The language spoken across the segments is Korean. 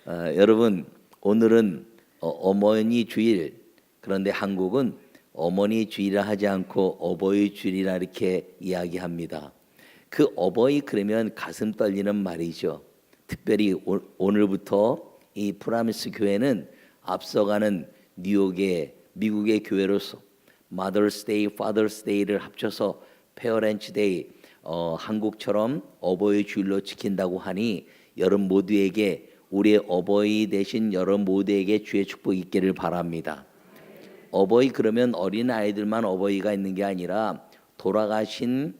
여러분, 오늘은 어머니 주일. 그런데 한국은 어머니 주일이라 하지 않고 어버이 주일이라 이렇게 이야기합니다. 그 어버이 그러면 가슴 떨리는 말이죠. 특별히 오늘부터 이 프라미스 교회는 앞서가는 뉴욕의 미국의 교회로서 Mother's Day, Father's Day를 합쳐서 Parents Day, 한국처럼 어버이 주일로 지킨다고 하니 여러분 모두에게 우리의 어버이 되신 여러분 모두에게 주의 축복이 있기를 바랍니다. 어버이 그러면 어린 아이들만 어버이가 있는 게 아니라 돌아가신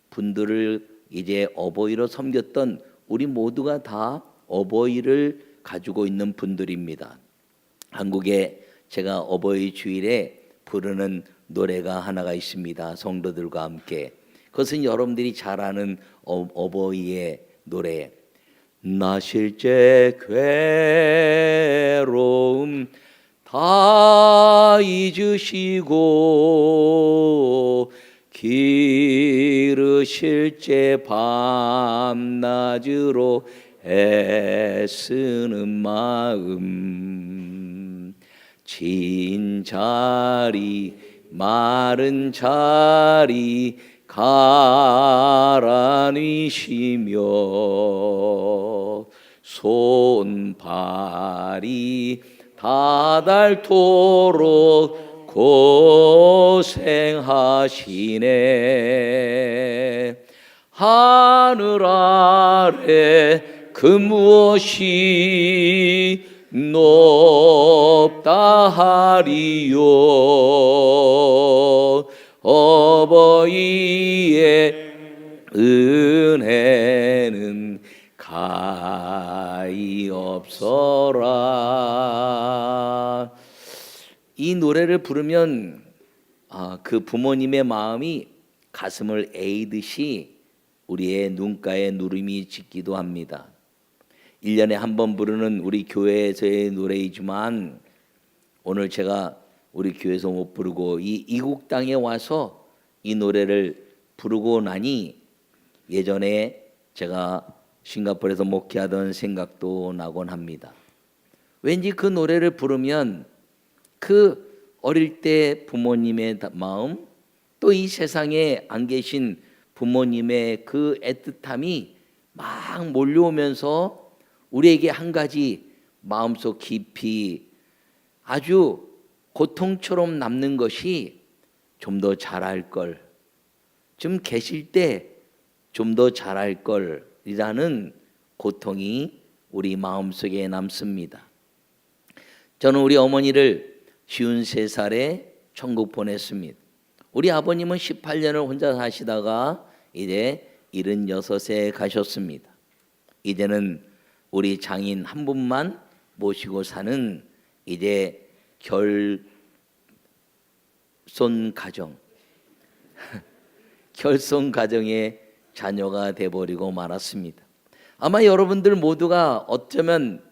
분들을 이제 어버이로 섬겼던 우리 모두가 다 어버이를 가지고 있는 분들입니다. 한국에 제가 어버이 주일에 부르는 노래가 하나가 있습니다. 성도들과 함께. 그것은 여러분들이 잘 아는 어버이의 노래. 나 실제 괴로움 다 잊으시고 기르실제 밤낮으로 애쓰는 마음 진 자리 마른 자리 가라니시며 손발이 다 닳도록 고생하시네. 하늘 아래 그 무엇이 높다 하리요. 어버이의 은혜는 가히없어라. 이 노래를 부르면 그 부모님의 마음이 가슴을 에이듯이 우리의 눈가에 누름이 짓기도 합니다. 1년에 한 번 부르는 우리 교회에서의 노래이지만 오늘 제가 우리 교회에서 못 부르고 이 이국 땅에 와서 이 노래를 부르고 나니 예전에 제가 싱가포르에서 목회하던 생각도 나곤 합니다. 왠지 그 노래를 부르면 그 어릴 때 부모님의 마음, 또 이 세상에 안 계신 부모님의 그 애틋함이 막 몰려오면서 우리에게 한 가지 마음속 깊이 아주 고통처럼 남는 것이 좀 더 잘할 걸, 좀 계실 때 좀 더 잘할 걸이라는 고통이 우리 마음속에 남습니다. 저는 우리 어머니를 53살에 천국 보냈습니다. 우리 아버님은 18년을 혼자 사시다가 이제 76세 가셨습니다. 이제는 우리 장인 한 분만 모시고 사는 이제 결손 가정, 결손 가정의 자녀가 돼버리고 말았습니다. 아마 여러분들 모두가 어쩌면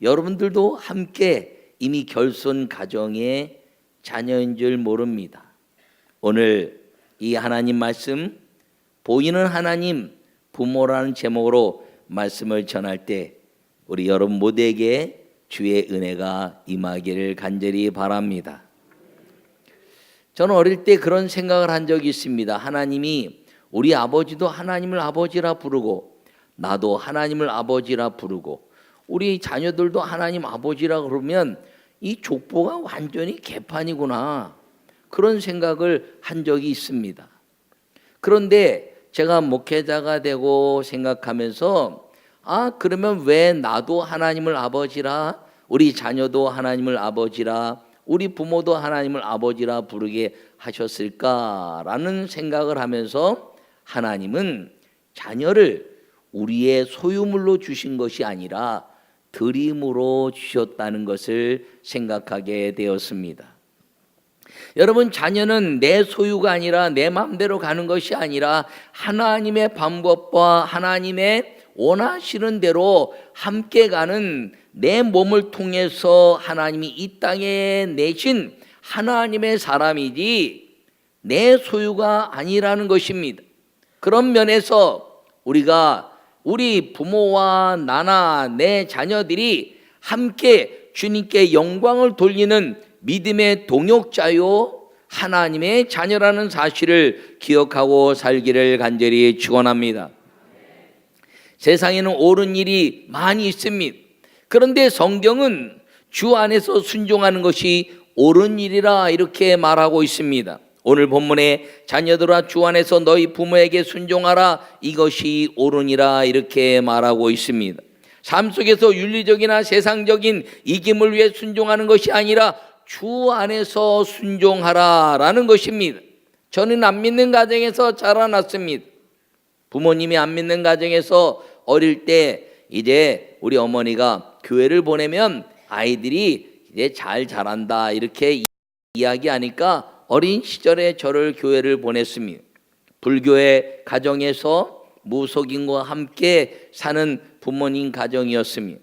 여러분들도 함께 이미 결손 가정의 자녀인 줄 모릅니다. 오늘 이 하나님 말씀, 보이는 하나님 부모라는 제목으로 말씀을 전할 때 우리 여러분 모두에게 주의 은혜가 임하기를 간절히 바랍니다. 저는 어릴 때 그런 생각을 한 적이 있습니다. 하나님이 우리 아버지도 하나님을 아버지라 부르고 나도 하나님을 아버지라 부르고 우리 자녀들도 하나님 아버지라 그러면 이 족보가 완전히 개판이구나, 그런 생각을 한 적이 있습니다. 그런데 제가 목회자가 되고 생각하면서 그러면 왜 나도 하나님을 아버지라, 우리 자녀도 하나님을 아버지라, 우리 부모도 하나님을 아버지라 부르게 하셨을까라는 생각을 하면서 하나님은 자녀를 우리의 소유물로 주신 것이 아니라 드림으로 주셨다는 것을 생각하게 되었습니다. 여러분, 자녀는 내 소유가 아니라 내 마음대로 가는 것이 아니라 하나님의 방법과 하나님의 원하시는 대로 함께 가는 내 몸을 통해서 하나님이 이 땅에 내신 하나님의 사람이지 내 소유가 아니라는 것입니다. 그런 면에서 우리가 우리 부모와 나나 내 자녀들이 함께 주님께 영광을 돌리는 믿음의 동역자요 하나님의 자녀라는 사실을 기억하고 살기를 간절히 축원합니다. 세상에는 옳은 일이 많이 있습니다. 그런데 성경은 주 안에서 순종하는 것이 옳은 일이라 이렇게 말하고 있습니다. 오늘 본문에 자녀들아 주 안에서 너희 부모에게 순종하라 이것이 옳으니라 이렇게 말하고 있습니다. 삶 속에서 윤리적이나 세상적인 이김을 위해 순종하는 것이 아니라 주 안에서 순종하라라는 것입니다. 저는 안 믿는 가정에서 자라났습니다. 부모님이 안 믿는 가정에서 어릴 때 이제 우리 어머니가 교회를 보내면 아이들이 이제 잘 자란다 이렇게 이야기하니까 어린 시절에 저를 교회를 보냈습니다. 불교의 가정에서 무속인과 함께 사는 부모님 가정이었습니다.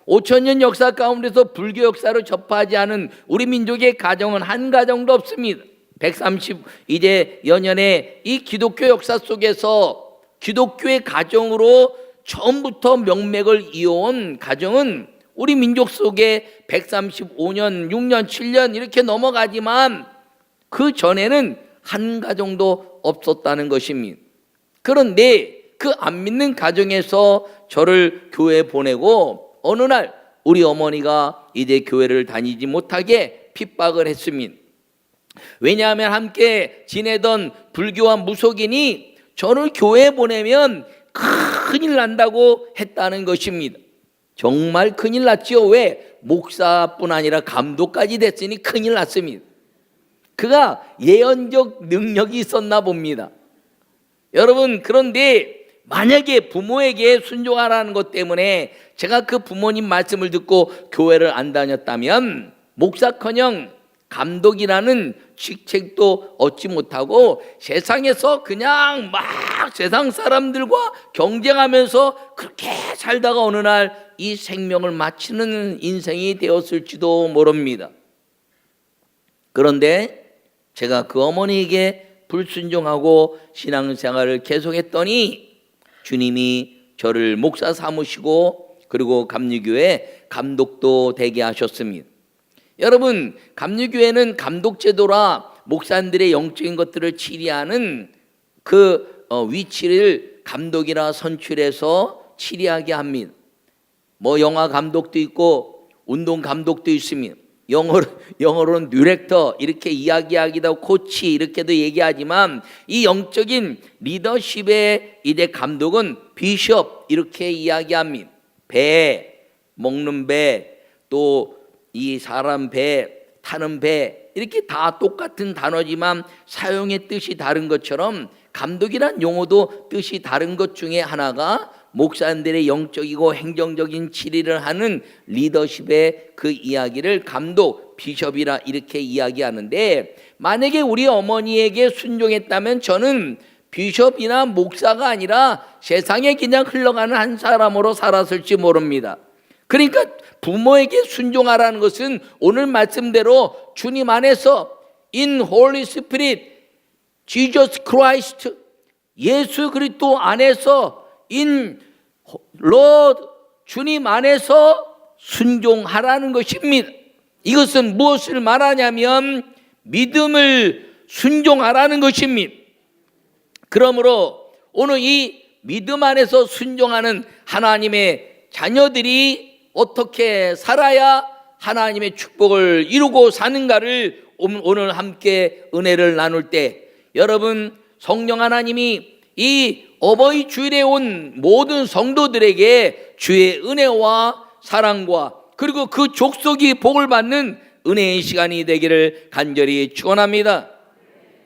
5,000년 역사 가운데서 불교 역사를 접하지 않은 우리 민족의 가정은 한 가정도 없습니다. 130 이제 여년의 이 기독교 역사 속에서 기독교의 가정으로 처음부터 명맥을 이어온 가정은 우리 민족 속에 135년, 6년, 7년 이렇게 넘어가지만 그 전에는 한 가정도 없었다는 것입니다. 그런데 그 안 믿는 가정에서 저를 교회에 보내고 어느 날 우리 어머니가 이제 교회를 다니지 못하게 핍박을 했습니다. 왜냐하면 함께 지내던 불교와 무속인이 저를 교회에 보내면 큰일 난다고 했다는 것입니다. 정말 큰일 났죠. 왜? 목사뿐 아니라 감독까지 됐으니 큰일 났습니다. 그가 예언적 능력이 있었나 봅니다. 여러분, 그런데 만약에 부모에게 순종하라는 것 때문에 제가 그 부모님 말씀을 듣고 교회를 안 다녔다면 목사커녕 감독이라는 직책도 얻지 못하고 세상에서 그냥 막 세상 사람들과 경쟁하면서 그렇게 살다가 어느 날 이 생명을 마치는 인생이 되었을지도 모릅니다. 그런데 제가 그 어머니에게 불순종하고 신앙생활을 계속했더니 주님이 저를 목사 삼으시고 그리고 감리교회 감독도 되게 하셨습니다. 여러분, 감리교회는 감독제도라 목사님들의 영적인 것들을 치리하는 그 위치를 감독이라 선출해서 치리하게 합니다. 뭐 영화 감독도 있고 운동 감독도 있습니다. 영어로는 디렉터 이렇게 이야기하기도 하고 코치 이렇게도 얘기하지만 이 영적인 리더십의 이제 감독은 비숍 이렇게 이야기합니다. 배, 먹는 배, 또 이 사람 배, 타는 배 이렇게 다 똑같은 단어지만 사용의 뜻이 다른 것처럼 감독이란 용어도 뜻이 다른 것 중에 하나가 목사님들의 영적이고 행정적인 치리를 하는 리더십의 그 이야기를 감독, 비숍이라 이렇게 이야기하는데 만약에 우리 어머니에게 순종했다면 저는 비숍이나 목사가 아니라 세상에 그냥 흘러가는 한 사람으로 살았을지 모릅니다. 그러니까 부모에게 순종하라는 것은 오늘 말씀대로 주님 안에서 in Holy Spirit, Jesus Christ, 예수 그리스도 안에서 in Lord, 주님 안에서 순종하라는 것입니다. 이것은 무엇을 말하냐면 믿음을 순종하라는 것입니다. 그러므로 오늘 이 믿음 안에서 순종하는 하나님의 자녀들이 어떻게 살아야 하나님의 축복을 이루고 사는가를 오늘 함께 은혜를 나눌 때 여러분, 성령 하나님이 이 어버이 주일에 온 모든 성도들에게 주의 은혜와 사랑과 그리고 그 족속이 복을 받는 은혜의 시간이 되기를 간절히 축원합니다.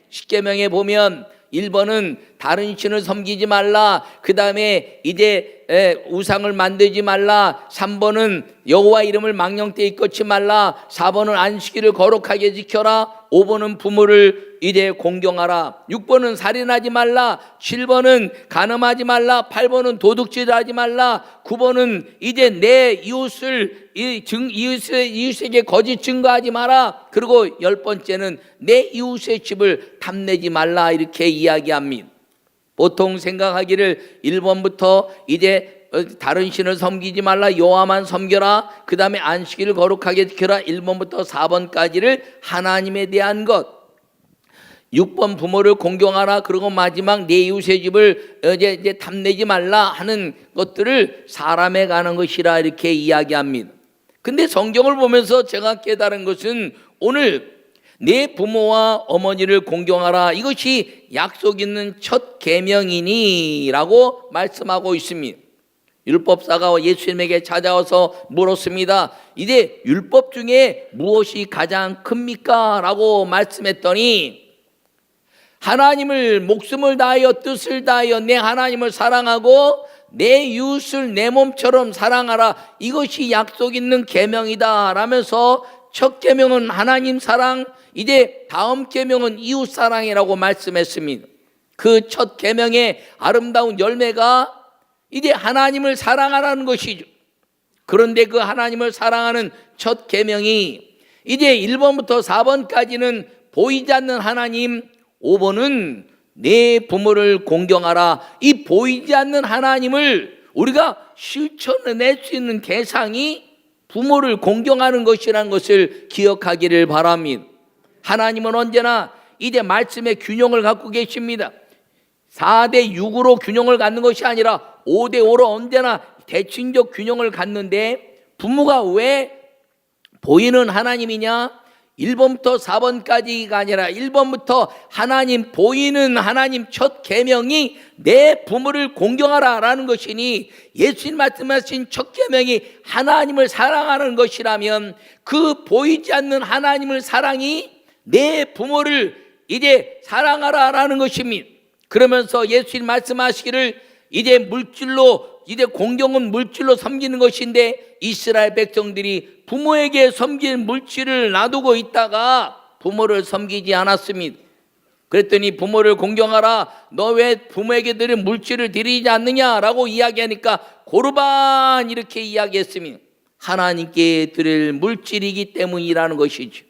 십계명에 보면 1번은 다른 신을 섬기지 말라. 그 다음에 이제 우상을 만들지 말라. 3번은 여호와 이름을 망령되이 일컫지 말라. 4번은 안식일을 거룩하게 지켜라. 5번은 부모를 이제 공경하라. 6번은 살인하지 말라. 7번은 간음하지 말라. 8번은 도둑질하지 말라. 9번은 이제 내 이웃에게 거짓 증거하지 마라. 그리고 10번째는 내 이웃의 집을 탐내지 말라. 이렇게 이야기합니다. 보통 생각하기를 1번부터 이제 다른 신을 섬기지 말라, 여호와만 섬겨라, 그 다음에 안식일을 거룩하게 지켜라, 1번부터 4번까지를 하나님에 대한 것, 6번 부모를 공경하라, 그리고 마지막 내 이웃의 집을 이제 탐내지 말라 하는 것들을 사람에 관한 것이라 이렇게 이야기합니다. 근데 성경을 보면서 제가 깨달은 것은 오늘 내 부모와 어머니를 공경하라, 이것이 약속 있는 첫 계명이니라고 말씀하고 있습니다. 율법사가 예수님에게 찾아와서 물었습니다. 이제 율법 중에 무엇이 가장 큽니까? 라고 말씀했더니 하나님을 목숨을 다하여 뜻을 다하여 내 하나님을 사랑하고 내 이웃을 내 몸처럼 사랑하라, 이것이 약속 있는 계명이다 라면서 첫 계명은 하나님 사랑, 이제 다음 계명은 이웃 사랑이라고 말씀했습니다. 그 첫 계명의 아름다운 열매가 이제 하나님을 사랑하라는 것이죠. 그런데 그 하나님을 사랑하는 첫 계명이 이제 1번부터 4번까지는 보이지 않는 하나님, 5번은 내 부모를 공경하라. 이 보이지 않는 하나님을 우리가 실천해낼 수 있는 대상이 부모를 공경하는 것이라는 것을 기억하기를 바랍니다. 하나님은 언제나 이제 말씀의 균형을 갖고 계십니다. 4대 6으로 균형을 갖는 것이 아니라 5대 5로 언제나 대칭적 균형을 갖는데, 부모가 왜 보이는 하나님이냐? 1번부터 4번까지가 아니라 1번부터 하나님, 보이는 하나님 첫 계명이 내 부모를 공경하라 라는 것이니, 예수님 말씀하신 첫 계명이 하나님을 사랑하는 것이라면 그 보이지 않는 하나님을 사랑이 내 부모를 이제 사랑하라 라는 것입니다. 그러면서 예수님 말씀하시기를 이제 물질로, 이제 공경은 물질로 섬기는 것인데 이스라엘 백성들이 부모에게 섬기는 물질을 놔두고 있다가 부모를 섬기지 않았습니다. 그랬더니 부모를 공경하라, 너 왜 부모에게 드린 물질을 드리지 않느냐라고 이야기하니까 고르반 이렇게 이야기했습니다. 하나님께 드릴 물질이기 때문이라는 것이죠.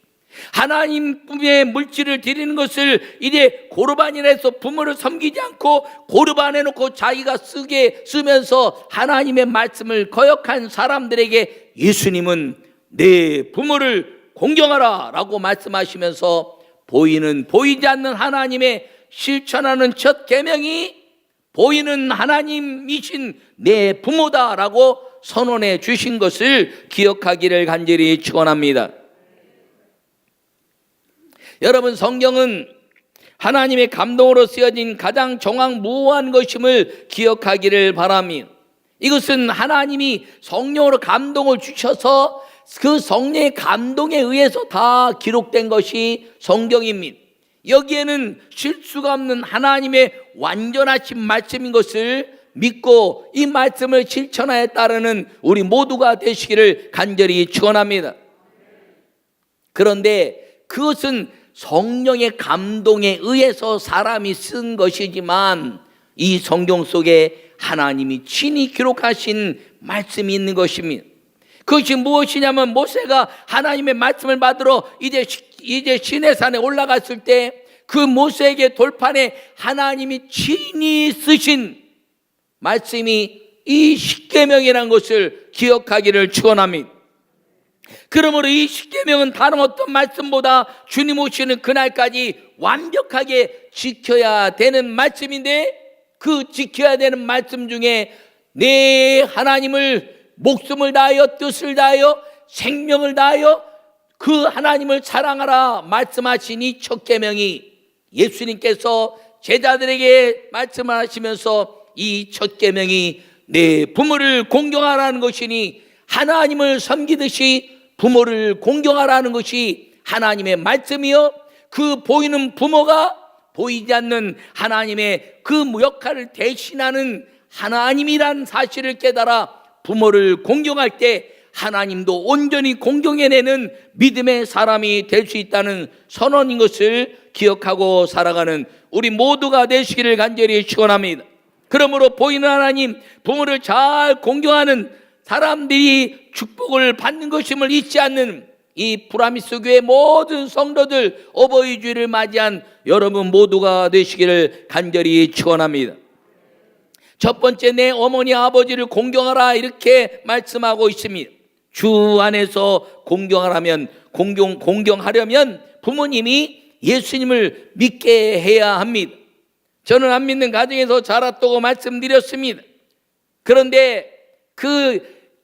하나님의 물질을 드리는 것을 이제 고르반이라 해서 부모를 섬기지 않고 고르반해 놓고 자기가 쓰면서 하나님의 말씀을 거역한 사람들에게 예수님은 내 부모를 공경하라 라고 말씀하시면서 보이지 않는 하나님의 실천하는 첫 계명이 보이는 하나님이신 내 부모다라고 선언해 주신 것을 기억하기를 간절히 축원합니다. 여러분, 성경은 하나님의 감동으로 쓰여진 가장 정확무오한 것임을 기억하기를 바랍니다. 이것은 하나님이 성령으로 감동을 주셔서 그 성령의 감동에 의해서 다 기록된 것이 성경입니다. 여기에는 실수가 없는 하나님의 완전하신 말씀인 것을 믿고 이 말씀을 실천하에 따르는 우리 모두가 되시기를 간절히 축원합니다. 그런데 그것은 성령의 감동에 의해서 사람이 쓴 것이지만 이 성경 속에 하나님이 친히 기록하신 말씀이 있는 것입니다. 그것이 무엇이냐면, 모세가 하나님의 말씀을 받으러 이제 시내산에 올라갔을 때 그 모세에게 돌판에 하나님이 친히 쓰신 말씀이 이 십계명이라는 것을 기억하기를 축원합니다. 그러므로 이 십계명은 다른 어떤 말씀보다 주님 오시는 그날까지 완벽하게 지켜야 되는 말씀인데, 그 지켜야 되는 말씀 중에 내 하나님을 목숨을 다하여 뜻을 다하여 생명을 다하여 그 하나님을 사랑하라 말씀하신 이 첫 계명이 예수님께서 제자들에게 말씀하시면서 이 첫 계명이 내 부모를 공경하라는 것이니, 하나님을 섬기듯이 부모를 공경하라는 것이 하나님의 말씀이요, 그 보이는 부모가 보이지 않는 하나님의 그 역할을 대신하는 하나님이란 사실을 깨달아 부모를 공경할 때 하나님도 온전히 공경해내는 믿음의 사람이 될 수 있다는 선언인 것을 기억하고 살아가는 우리 모두가 되시기를 간절히 축원합니다. 그러므로 보이는 하나님, 부모를 잘 공경하는 사람들이 축복을 받는 것임을 잊지 않는 이 브라미스 교회 모든 성도들, 어버이 주일을 맞이한 여러분 모두가 되시기를 간절히 축원합니다. 첫 번째, 내 어머니 아버지를 공경하라 이렇게 말씀하고 있습니다. 주 안에서 공경하려면 부모님이 예수님을 믿게 해야 합니다. 저는 안 믿는 가정에서 자랐다고 말씀드렸습니다. 그런데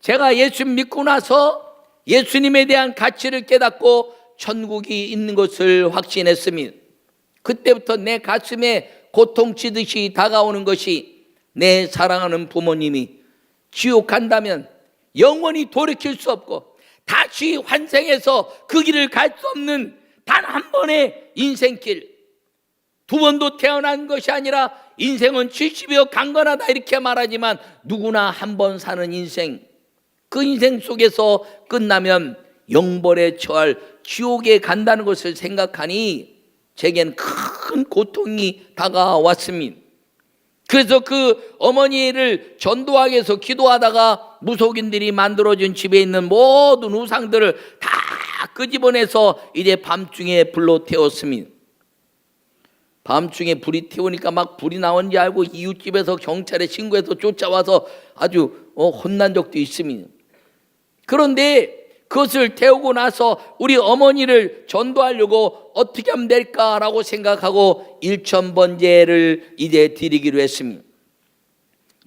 제가 예수 믿고 나서 예수님에 대한 가치를 깨닫고 천국이 있는 것을 확신했습니다. 그때부터 내 가슴에 고통치듯이 다가오는 것이, 내 사랑하는 부모님이 지옥 간다면 영원히 돌이킬 수 없고 다시 환생해서 그 길을 갈 수 없는 단 한 번의 인생길, 두 번도 태어난 것이 아니라 인생은 70여 강건하다 이렇게 말하지만 누구나 한 번 사는 인생, 그 인생 속에서 끝나면 영벌에 처할 지옥에 간다는 것을 생각하니 제겐 큰 고통이 다가왔습니다. 그래서 그 어머니를 전도하기 위해서 기도하다가 무속인들이 만들어준 집에 있는 모든 우상들을 다 끄집어내서 이제 밤중에 불로 태웠습니다. 밤중에 불이 태우니까 막 불이 나온지 알고 이웃집에서 경찰에 신고해서 쫓아와서 아주 혼난 적도 있습니다. 그런데 그것을 태우고 나서 우리 어머니를 전도하려고 어떻게 하면 될까라고 생각하고 일천번제를 이제 드리기로 했습니다.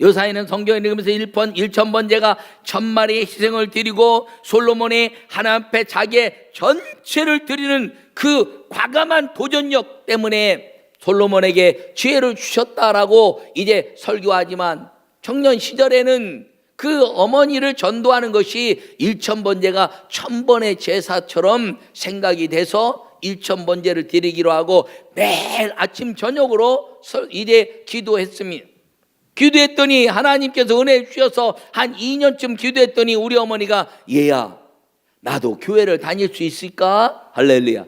요사이는 성경을 읽으면서 일천번제가 1000마리의 희생을 드리고 솔로몬이 하나님 앞에 자기의 전체를 드리는 그 과감한 도전력 때문에 솔로몬에게 지혜를 주셨다라고 이제 설교하지만, 청년 시절에는 그 어머니를 전도하는 것이 일천번제가 1000번의 제사처럼 생각이 돼서 일천번제를 드리기로 하고 매일 아침 저녁으로 이제 기도했습니다. 기도했더니 하나님께서 은혜 주셔서 한 2년쯤 기도했더니 우리 어머니가, 얘야, 나도 교회를 다닐 수 있을까? 할렐루야.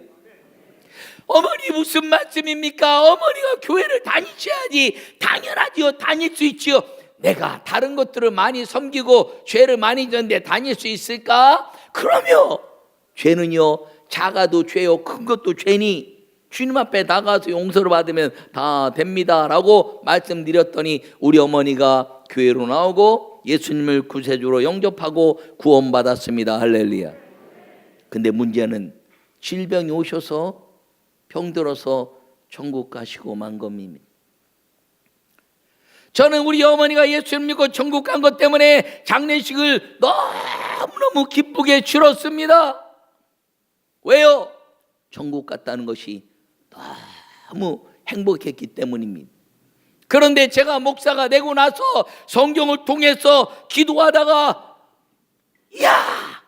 어머니 무슨 말씀입니까? 어머니가 교회를 다니셔야지. 당연하지요. 다닐 수 있지요. 내가 다른 것들을 많이 섬기고 죄를 많이 졌는데 다닐 수 있을까? 그럼요. 죄는요, 작아도 죄요, 큰 것도 죄니 주님 앞에 나가서 용서를 받으면 다 됩니다 라고 말씀드렸더니 우리 어머니가 교회로 나오고 예수님을 구세주로 영접하고 구원받았습니다. 할렐루야. 근데 문제는 질병이 오셔서 병들어서 천국 가시고 만 겁니다. 저는 우리 어머니가 예수를 믿고 천국 간 것 때문에 장례식을 너무너무 기쁘게 치렀습니다. 왜요? 천국 갔다는 것이 너무 행복했기 때문입니다. 그런데 제가 목사가 되고 나서 성경을 통해서 기도하다가, 야,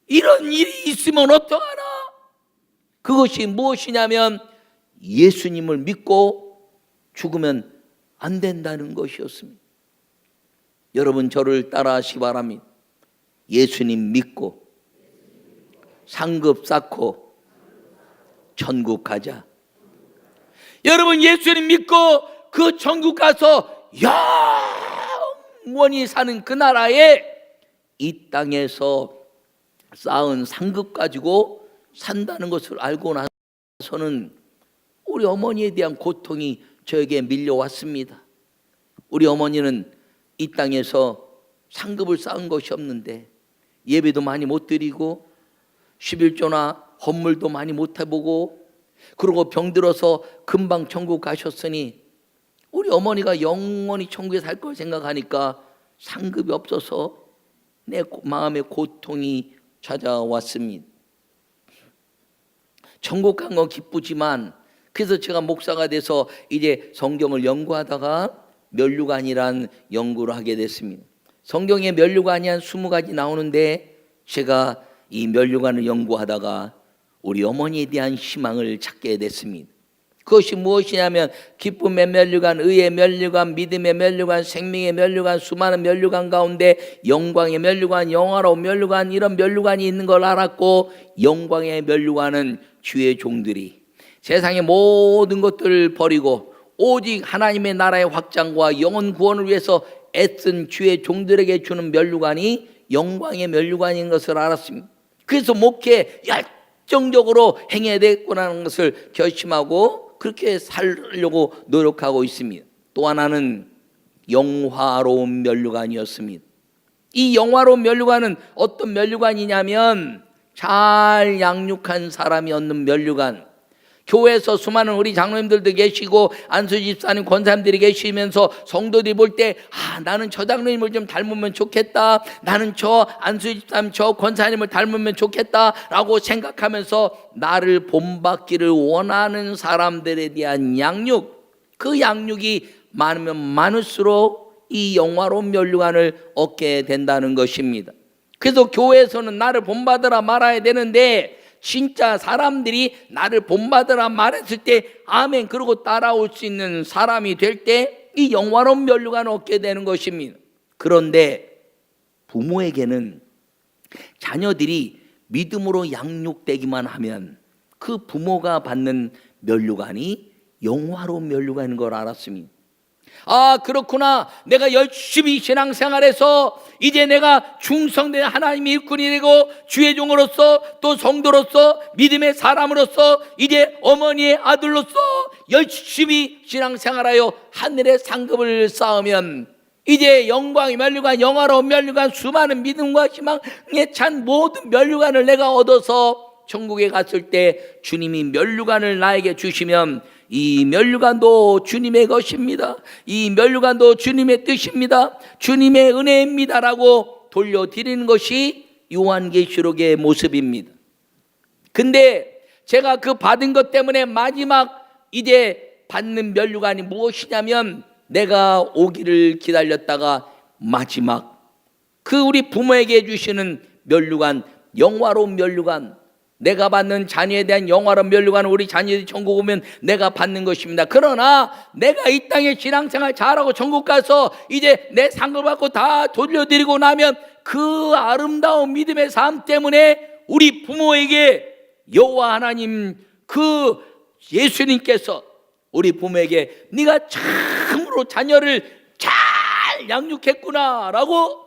이런 일이 있으면 어떡하나? 그것이 무엇이냐면 예수님을 믿고 죽으면 안 된다는 것이었습니다. 여러분, 저를 따라하시기 바랍니다. 예수님 믿고 상급 쌓고 천국 가자. 여러분, 예수님 믿고 그 천국 가서 영원히 사는 그 나라에 이 땅에서 쌓은 상급 가지고 산다는 것을 알고 나서는 우리 어머니에 대한 고통이 저에게 밀려왔습니다. 우리 어머니는 이 땅에서 상급을 쌓은 것이 없는데 예배도 많이 못 드리고 11조나 헌물도 많이 못 해보고, 그리고 병들어서 금방 천국 가셨으니 우리 어머니가 영원히 천국에 살 걸 생각하니까 상급이 없어서 내 마음에 고통이 찾아왔습니다. 천국 간 건 기쁘지만, 그래서 제가 목사가 돼서 이제 성경을 연구하다가 면류관이란 연구를 하게 됐습니다. 성경에 면류관이 한 20가지 나오는데 제가 이 면류관을 연구하다가 우리 어머니에 대한 희망을 찾게 됐습니다. 그것이 무엇이냐면 기쁨의 면류관, 의의 면류관, 믿음의 면류관, 생명의 면류관, 수많은 면류관 가운데 영광의 면류관, 영화로운 면류관, 이런 면류관이 있는 걸 알았고, 영광의 면류관은 주의 종들이 세상의 모든 것들을 버리고 오직 하나님의 나라의 확장과 영혼 구원을 위해서 애쓴 주의 종들에게 주는 면류관이 영광의 면류관인 것을 알았습니다. 그래서 목회 열정적으로 행해야 되겠구나는 것을 결심하고 그렇게 살려고 노력하고 있습니다. 또 하나는 영화로운 면류관이었습니다. 이 영화로운 면류관은 어떤 면류관이냐면 잘 양육한 사람이 얻는 면류관. 교회에서 수많은 우리 장로님들도 계시고 안수 집사님 권사님들이 계시면서 성도들이 볼 때 나는 저 장로님을 좀 닮으면 좋겠다, 나는 저 안수 집사님 저 권사님을 닮으면 좋겠다 라고 생각하면서 나를 본받기를 원하는 사람들에 대한 양육, 그 양육이 많으면 많을수록 이 영화로운 면류관을 얻게 된다는 것입니다. 그래서 교회에서는 나를 본받으라 말아야 되는데 진짜 사람들이 나를 본받으라 말했을 때 아멘 그러고 따라올 수 있는 사람이 될 때 이 영화로운 면류관을 얻게 되는 것입니다. 그런데 부모에게는 자녀들이 믿음으로 양육되기만 하면 그 부모가 받는 면류관이 영화로운 면류관인 걸 알았습니다. 그렇구나, 내가 열심히 신앙생활해서 이제 내가 충성된 하나님의 일꾼이 되고 주의 종으로서 또 성도로서 믿음의 사람으로서 이제 어머니의 아들로서 열심히 신앙생활하여 하늘의 상급을 쌓으면 이제 영광의 면류관, 영화로운 면류관, 수많은 믿음과 희망에 찬 모든 면류관을 내가 얻어서 천국에 갔을 때 주님이 면류관을 나에게 주시면 이 면류관도 주님의 것입니다. 이 면류관도 주님의 뜻입니다. 주님의 은혜입니다 라고 돌려드리는 것이 요한계시록의 모습입니다. 근데 제가 그 받은 것 때문에 마지막 이제 받는 면류관이 무엇이냐면 내가 오기를 기다렸다가 마지막 그 우리 부모에게 주시는 면류관, 영화로운 면류관, 내가 받는 자녀에 대한 영화로운 면류관은 우리 자녀들이 천국 오면 내가 받는 것입니다. 그러나 내가 이 땅에 신앙생활 잘하고 천국 가서 이제 내 상을 받고 다 돌려드리고 나면 그 아름다운 믿음의 삶 때문에 우리 부모에게 여호와 하나님 그 예수님께서 우리 부모에게 네가 참으로 자녀를 잘 양육했구나 라고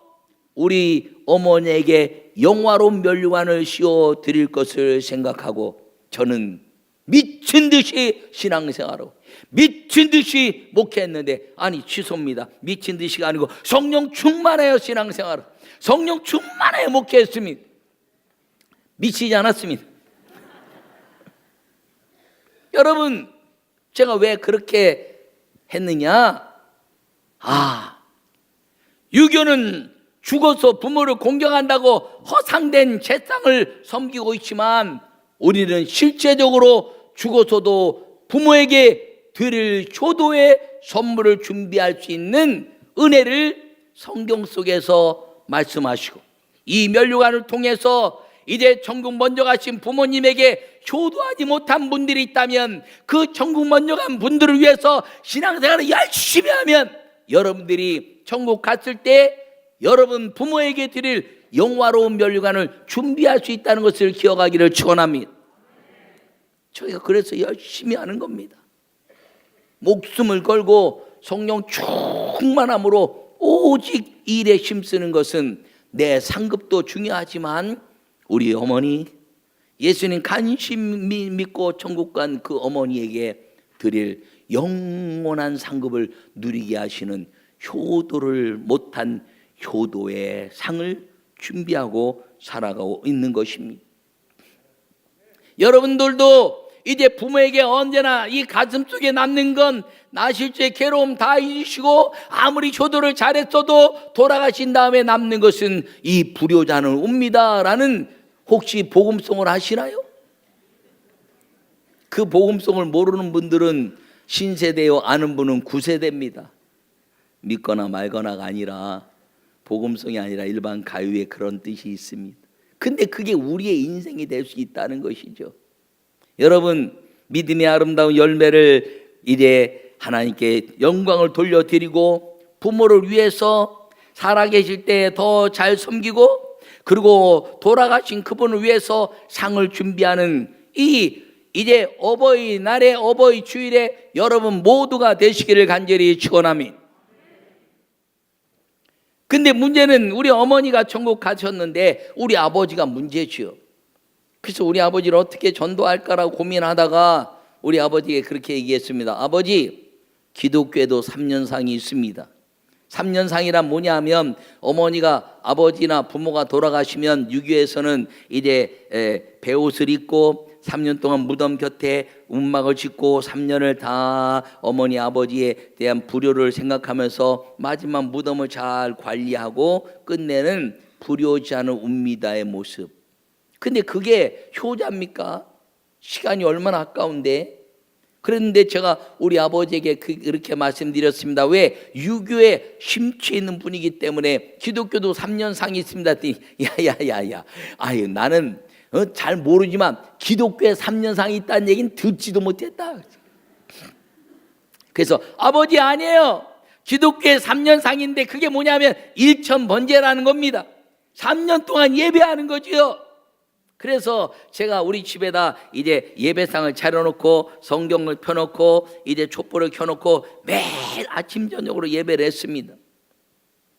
우리 어머니에게 영화로운 면류관을 씌워 드릴 것을 생각하고 저는 미친 듯이 신앙생활하고 미친 듯이 목회했는데 취소입니다. 미친 듯이가 아니고 성령 충만하여 신앙생활하고 성령 충만하여 목회했습니다. 미치지 않았습니다. 여러분, 제가 왜 그렇게 했느냐? 유교는 죽어서 부모를 공경한다고 허상된 제상을 섬기고 있지만 우리는 실제적으로 죽어서도 부모에게 드릴 효도의 선물을 준비할 수 있는 은혜를 성경 속에서 말씀하시고 이 면류관을 통해서 이제 천국 먼저 가신 부모님에게 효도하지 못한 분들이 있다면 그 천국 먼저 간 분들을 위해서 신앙생활을 열심히 하면 여러분들이 천국 갔을 때 여러분 부모에게 드릴 영화로운 면류관을 준비할 수 있다는 것을 기억하기를 축원합니다. 저희가 그래서 열심히 하는 겁니다. 목숨을 걸고 성령 충만함으로 오직 일에 힘쓰는 것은 내 상급도 중요하지만 우리 어머니, 예수님 간신히 믿고 천국 간 그 어머니에게 드릴 영원한 상급을 누리게 하시는 효도를 못한 효도의 상을 준비하고 살아가고 있는 것입니다. 여러분들도 이제 부모에게 언제나 이 가슴 속에 남는 건 나실제 괴로움 다 잊으시고 아무리 효도를 잘했어도 돌아가신 다음에 남는 것은 이 불효자는 옵니다 라는 혹시 복음송을 아시나요? 그 복음송을 모르는 분들은 신세대요, 아는 분은 구세대입니다. 믿거나 말거나가 아니라 복음송이 아니라 일반 가요에 그런 뜻이 있습니다. 근데 그게 우리의 인생이 될 수 있다는 것이죠. 여러분, 믿음의 아름다운 열매를 이제 하나님께 영광을 돌려드리고 부모를 위해서 살아계실 때 더 잘 섬기고 그리고 돌아가신 그분을 위해서 상을 준비하는 이제 어버이날에 어버이 주일에 여러분 모두가 되시기를 간절히 축원합니다. 근데 문제는 우리 어머니가 천국 가셨는데 우리 아버지가 문제죠. 그래서 우리 아버지를 어떻게 전도할까라고 고민하다가 우리 아버지에게 그렇게 얘기했습니다. 아버지, 기독교에도 3년상이 있습니다. 3년상이란 뭐냐면 어머니가 아버지나 부모가 돌아가시면 유교에서는 이제 베옷을 입고 3년 동안 무덤 곁에 움막을 짓고 3년을 다 어머니 아버지에 대한 불효를 생각하면서 마지막 무덤을 잘 관리하고 끝내는 불효지 않은 웁니다의 모습. 근데 그게 효자입니까? 시간이 얼마나 아까운데. 그런데 제가 우리 아버지에게 그렇게 말씀드렸습니다. 왜? 유교에 심취해 있는 분이기 때문에. 기독교도 3년상이 있습니다. 야야야야, 아유 나는 잘 모르지만 기독교에 3년상이 있다는 얘기는 듣지도 못했다. 그래서 아버지 아니에요. 기독교에 3년상인데 그게 뭐냐면 일천번제라는 겁니다. 3년 동안 예배하는 거지요. 그래서 제가 우리 집에다 이제 예배상을 차려놓고 성경을 펴놓고 이제 촛불을 켜놓고 매일 아침 저녁으로 예배를 했습니다.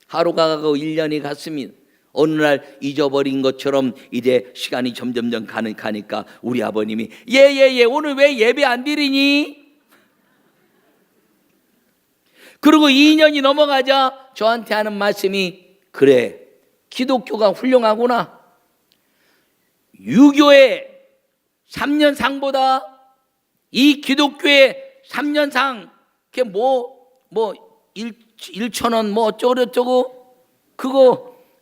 하루가 가고 1년이 갔습니다. 어느 날 잊어버린 것처럼 이제 시간이 점점점 가니까 우리 아버님이 예 오늘 왜 예배 안 드리니? 그리고 2년이 넘어가자 저한테 하는 말씀이 그래 기독교가 훌륭하구나. 유교의 3년상보다 이 기독교의 3년상 그게 뭐 1,000원 뭐 어쩌고저쩌고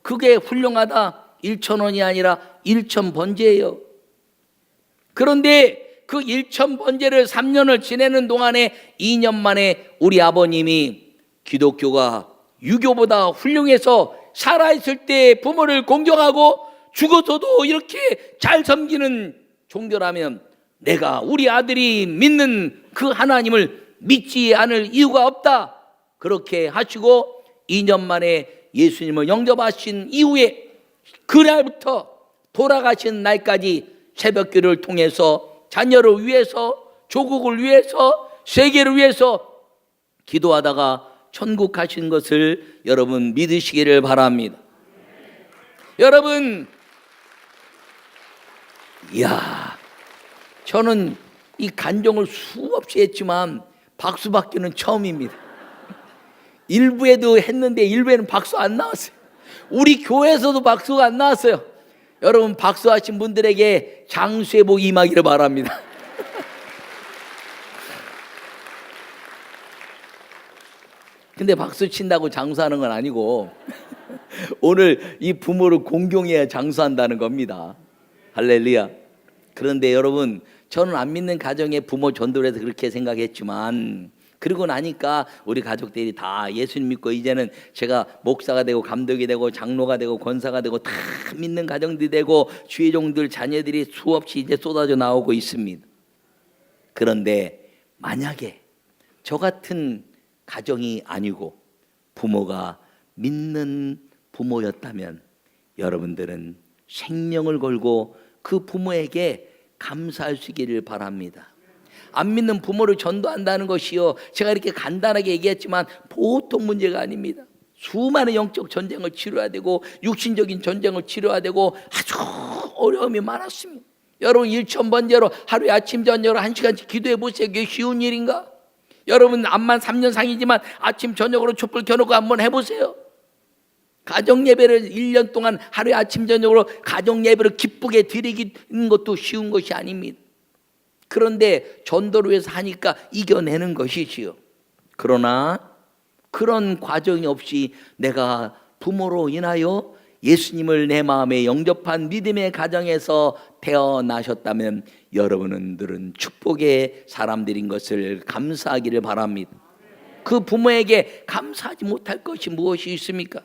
그게 훌륭하다. 1,000원이 아니라 1,000번제예요. 그런데 그 1,000번제를 3년을 지내는 동안에 2년 만에 우리 아버님이 기독교가 유교보다 훌륭해서 살아있을 때 부모를 공경하고 죽어서도 이렇게 잘 섬기는 종교라면 내가 우리 아들이 믿는 그 하나님을 믿지 않을 이유가 없다. 그렇게 하시고 2년 만에 예수님을 영접하신 이후에 그날부터 돌아가신 날까지 새벽기도를 통해서 자녀를 위해서 조국을 위해서 세계를 위해서 기도하다가 천국 가신 것을 여러분 믿으시기를 바랍니다. 여러분, 이야, 저는 이 간증을 수없이 했지만 박수 받기는 처음입니다. 일부에도 했는데 일부에는 박수 안 나왔어요. 우리 교회에서도 박수가 안 나왔어요. 여러분 박수하신 분들에게 장수의 복이 임하기를 바랍니다. 근데 박수 친다고 장수하는 건 아니고 오늘 이 부모를 공경해야 장수한다는 겁니다. 할렐루야. 그런데 여러분 저는 안 믿는 가정에 부모 전도를 해서 그렇게 생각했지만 그러고 나니까 우리 가족들이 다 예수님 믿고 이제는 제가 목사가 되고 감독이 되고 장로가 되고 권사가 되고 다 믿는 가정들이 되고 주의 종들 자녀들이 수없이 이제 쏟아져 나오고 있습니다. 그런데 만약에 저 같은 가정이 아니고 부모가 믿는 부모였다면 여러분들은 생명을 걸고 그 부모에게 감사할 수 있기를 바랍니다. 안 믿는 부모를 전도한다는 것이요, 제가 이렇게 간단하게 얘기했지만 보통 문제가 아닙니다. 수많은 영적 전쟁을 치러야 되고 육신적인 전쟁을 치러야 되고 아주 어려움이 많았습니다. 여러분 1,000번제로 하루에 아침 저녁으로 1시간씩 기도해 보세요. 그게 쉬운 일인가? 여러분 암만 3년상이지만 아침 저녁으로 촛불 켜놓고 한번 해보세요. 가정 예배를 1년 동안 하루에 아침 저녁으로 가정 예배를 기쁘게 드리는 것도 쉬운 것이 아닙니다. 그런데 전도를 위해서 하니까 이겨내는 것이지요. 그러나 그런 과정이 없이 내가 부모로 인하여 예수님을 내 마음에 영접한 믿음의 가정에서 태어나셨다면 여러분들은 축복의 사람들인 것을 감사하기를 바랍니다. 그 부모에게 감사하지 못할 것이 무엇이 있습니까?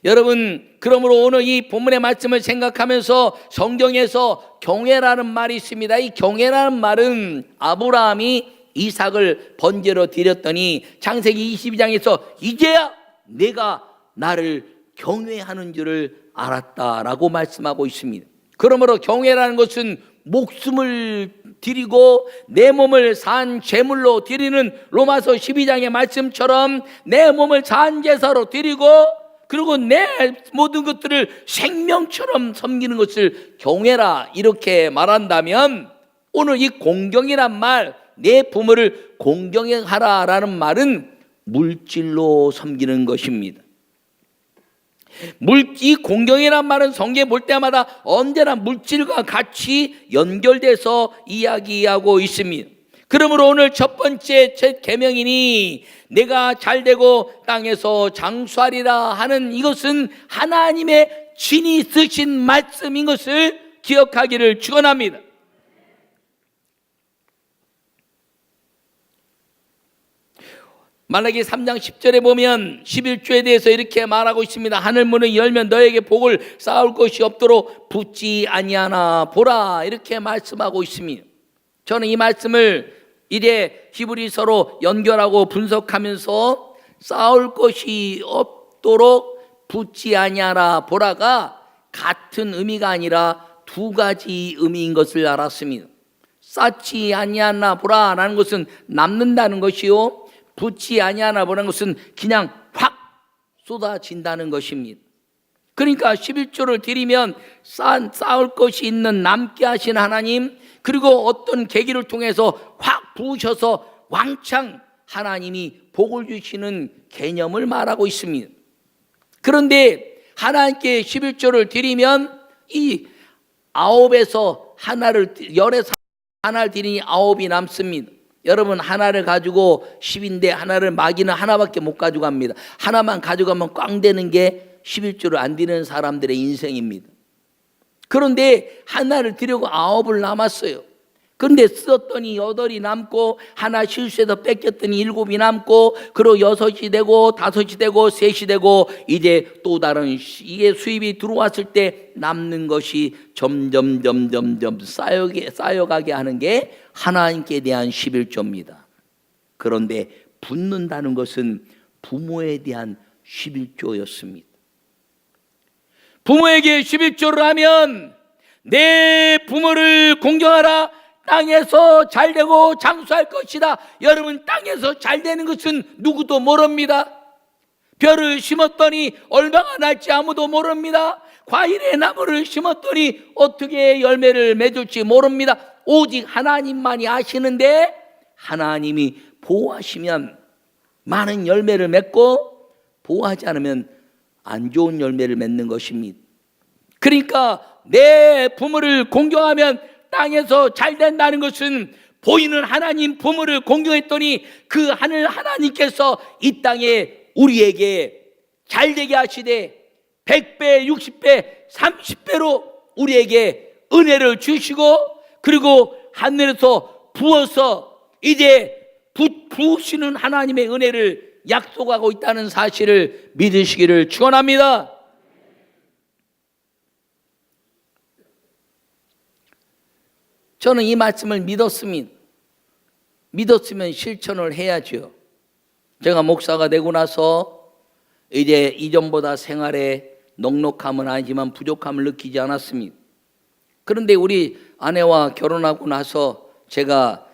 여러분, 그러므로 오늘 이 본문의 말씀을 생각하면서 성경에서 경외라는 말이 있습니다. 이 경외라는 말은 아브라함이 이삭을 번제로 드렸더니 창세기 22장에서 이제야 내가 나를 경외하는 줄을 알았다라고 말씀하고 있습니다. 그러므로 경외라는 것은 목숨을 드리고 내 몸을 산 제물로 드리는 로마서 12장의 말씀처럼 내 몸을 산 제사로 드리고 그리고 내 모든 것들을 생명처럼 섬기는 것을 경외라 이렇게 말한다면 오늘 이 공경이란 말, 내 부모를 공경하라라는 말은 물질로 섬기는 것입니다. 이 공경이란 말은 성경에 볼 때마다 언제나 물질과 같이 연결돼서 이야기하고 있습니다. 그러므로 오늘 첫 번째 계명이니 내가 잘되고 땅에서 장수하리라 하는 이것은 하나님의 친히 쓰신 말씀인 것을 기억하기를 축원합니다. 말라기 3장 10절에 보면 11조에 대해서 이렇게 말하고 있습니다. 하늘문을 열면 너에게 복을 쌓을 것이 없도록 붙지 아니하나 보라, 이렇게 말씀하고 있습니다. 저는 이 말씀을 이제 히브리서로 연결하고 분석하면서 쌓을 것이 없도록 붙지 아니하라 보라가 같은 의미가 아니라 두 가지 의미인 것을 알았습니다. 쌓지 아니하나 보라라는 것은 남는다는 것이요, 붙지 아니하나 보라는 것은 그냥 확 쏟아진다는 것입니다. 그러니까 11조를 드리면 쌓을 것이 있는 남게 하신 하나님, 그리고 어떤 계기를 통해서 확 부으셔서 왕창 하나님이 복을 주시는 개념을 말하고 있습니다. 그런데 하나님께 11조를 드리면 이 9에서 하나를, 10에서 하나를 드리니 9이 남습니다. 여러분, 하나를 가지고 10인데 하나를 마귀는 하나밖에 못 가져갑니다. 하나만 가져가면 꽝 되는 게 11조를 안 드리는 사람들의 인생입니다. 그런데 하나를 드리고 9을 남았어요. 그런데 썼더니 8이 남고, 하나 실수해서 뺏겼더니 7이 남고, 그리고 6이 되고 5이 되고 3이 되고, 이제 또 다른 이게 수입이 들어왔을 때 남는 것이 점점 쌓여가게 하는 게 하나님께 대한 11조입니다. 그런데 붙는다는 것은 부모에 대한 11조였습니다. 부모에게 11조를 하면 내 부모를 공경하라, 땅에서 잘되고 장수할 것이다. 여러분, 땅에서 잘되는 것은 누구도 모릅니다. 벼를 심었더니 얼마나 날지 아무도 모릅니다. 과일의 나무를 심었더니 어떻게 열매를 맺을지 모릅니다. 오직 하나님만이 아시는데, 하나님이 보호하시면 많은 열매를 맺고 보호하지 않으면 안 좋은 열매를 맺는 것입니다. 그러니까 내 부모를 공경하면 땅에서 잘 된다는 것은 보이는 하나님 부모를 공경했더니 그 하늘 하나님께서 이 땅에 우리에게 잘 되게 하시되 100배, 60배, 30배로 우리에게 은혜를 주시고, 그리고 하늘에서 부어서 이제 부으시는 하나님의 은혜를 약속하고 있다는 사실을 믿으시기를 축원합니다. 저는 이 말씀을 믿었으면 실천을 해야죠. 제가 목사가 되고 나서 이제 이전보다 생활에 넉넉함은 아니지만 부족함을 느끼지 않았습니다. 그런데 우리 아내와 결혼하고 나서 제가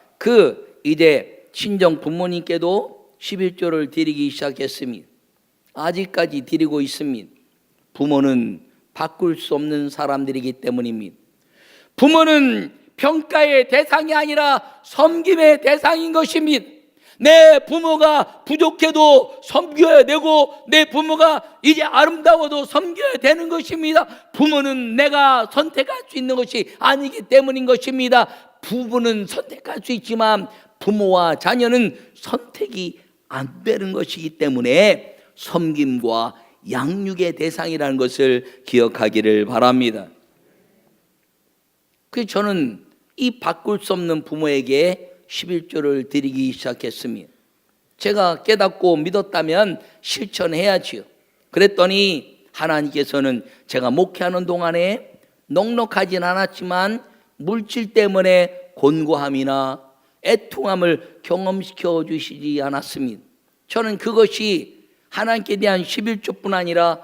이제 친정 부모님께도 11조를 드리기 시작했습니다. 아직까지 드리고 있습니다. 부모는 바꿀 수 없는 사람들이기 때문입니다. 부모는 평가의 대상이 아니라 섬김의 대상인 것입니다. 내 부모가 부족해도 섬겨야 되고, 내 부모가 이제 아름다워도 섬겨야 되는 것입니다. 부모는 내가 선택할 수 있는 것이 아니기 때문인 것입니다. 부부는 선택할 수 있지만 부모와 자녀는 선택이 안 되는 것이기 때문에 섬김과 양육의 대상이라는 것을 기억하기를 바랍니다. 그래서 저는 이 바꿀 수 없는 부모에게 11조를 드리기 시작했습니다. 제가 깨닫고 믿었다면 실천해야지요. 그랬더니 하나님께서는 제가 목회하는 동안에 넉넉하진 않았지만 물질 때문에 곤고함이나 애통함을 경험시켜 주시지 않았습니다. 저는 그것이 하나님께 대한 11조뿐 아니라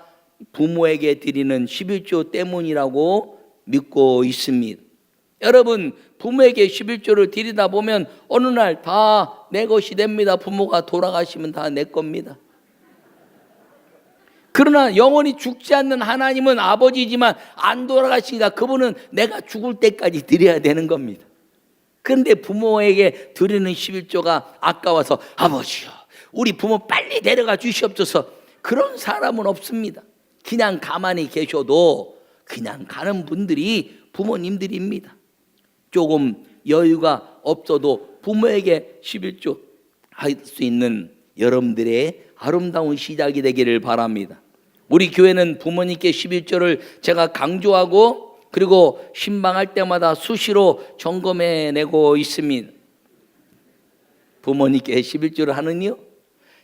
부모에게 드리는 11조 때문이라고 믿고 있습니다. 여러분, 부모에게 11조를 드리다 보면 어느 날 다 내 것이 됩니다. 부모가 돌아가시면 다 내 겁니다. 그러나 영원히 죽지 않는 하나님은 아버지지만 안 돌아가시니까 그분은 내가 죽을 때까지 드려야 되는 겁니다. 그런데 부모에게 드리는 11조가 아까워서 아버지요, 우리 부모 빨리 데려가 주시옵소서. 그런 사람은 없습니다. 그냥 가만히 계셔도 그냥 가는 분들이 부모님들입니다. 조금 여유가 없어도 부모에게 11조 할 수 있는 여러분들의 아름다운 시작이 되기를 바랍니다. 우리 교회는 부모님께 11조를 제가 강조하고 그리고 신방할 때마다 수시로 점검해내고 있습니다. 부모님께 11조를 하느니요,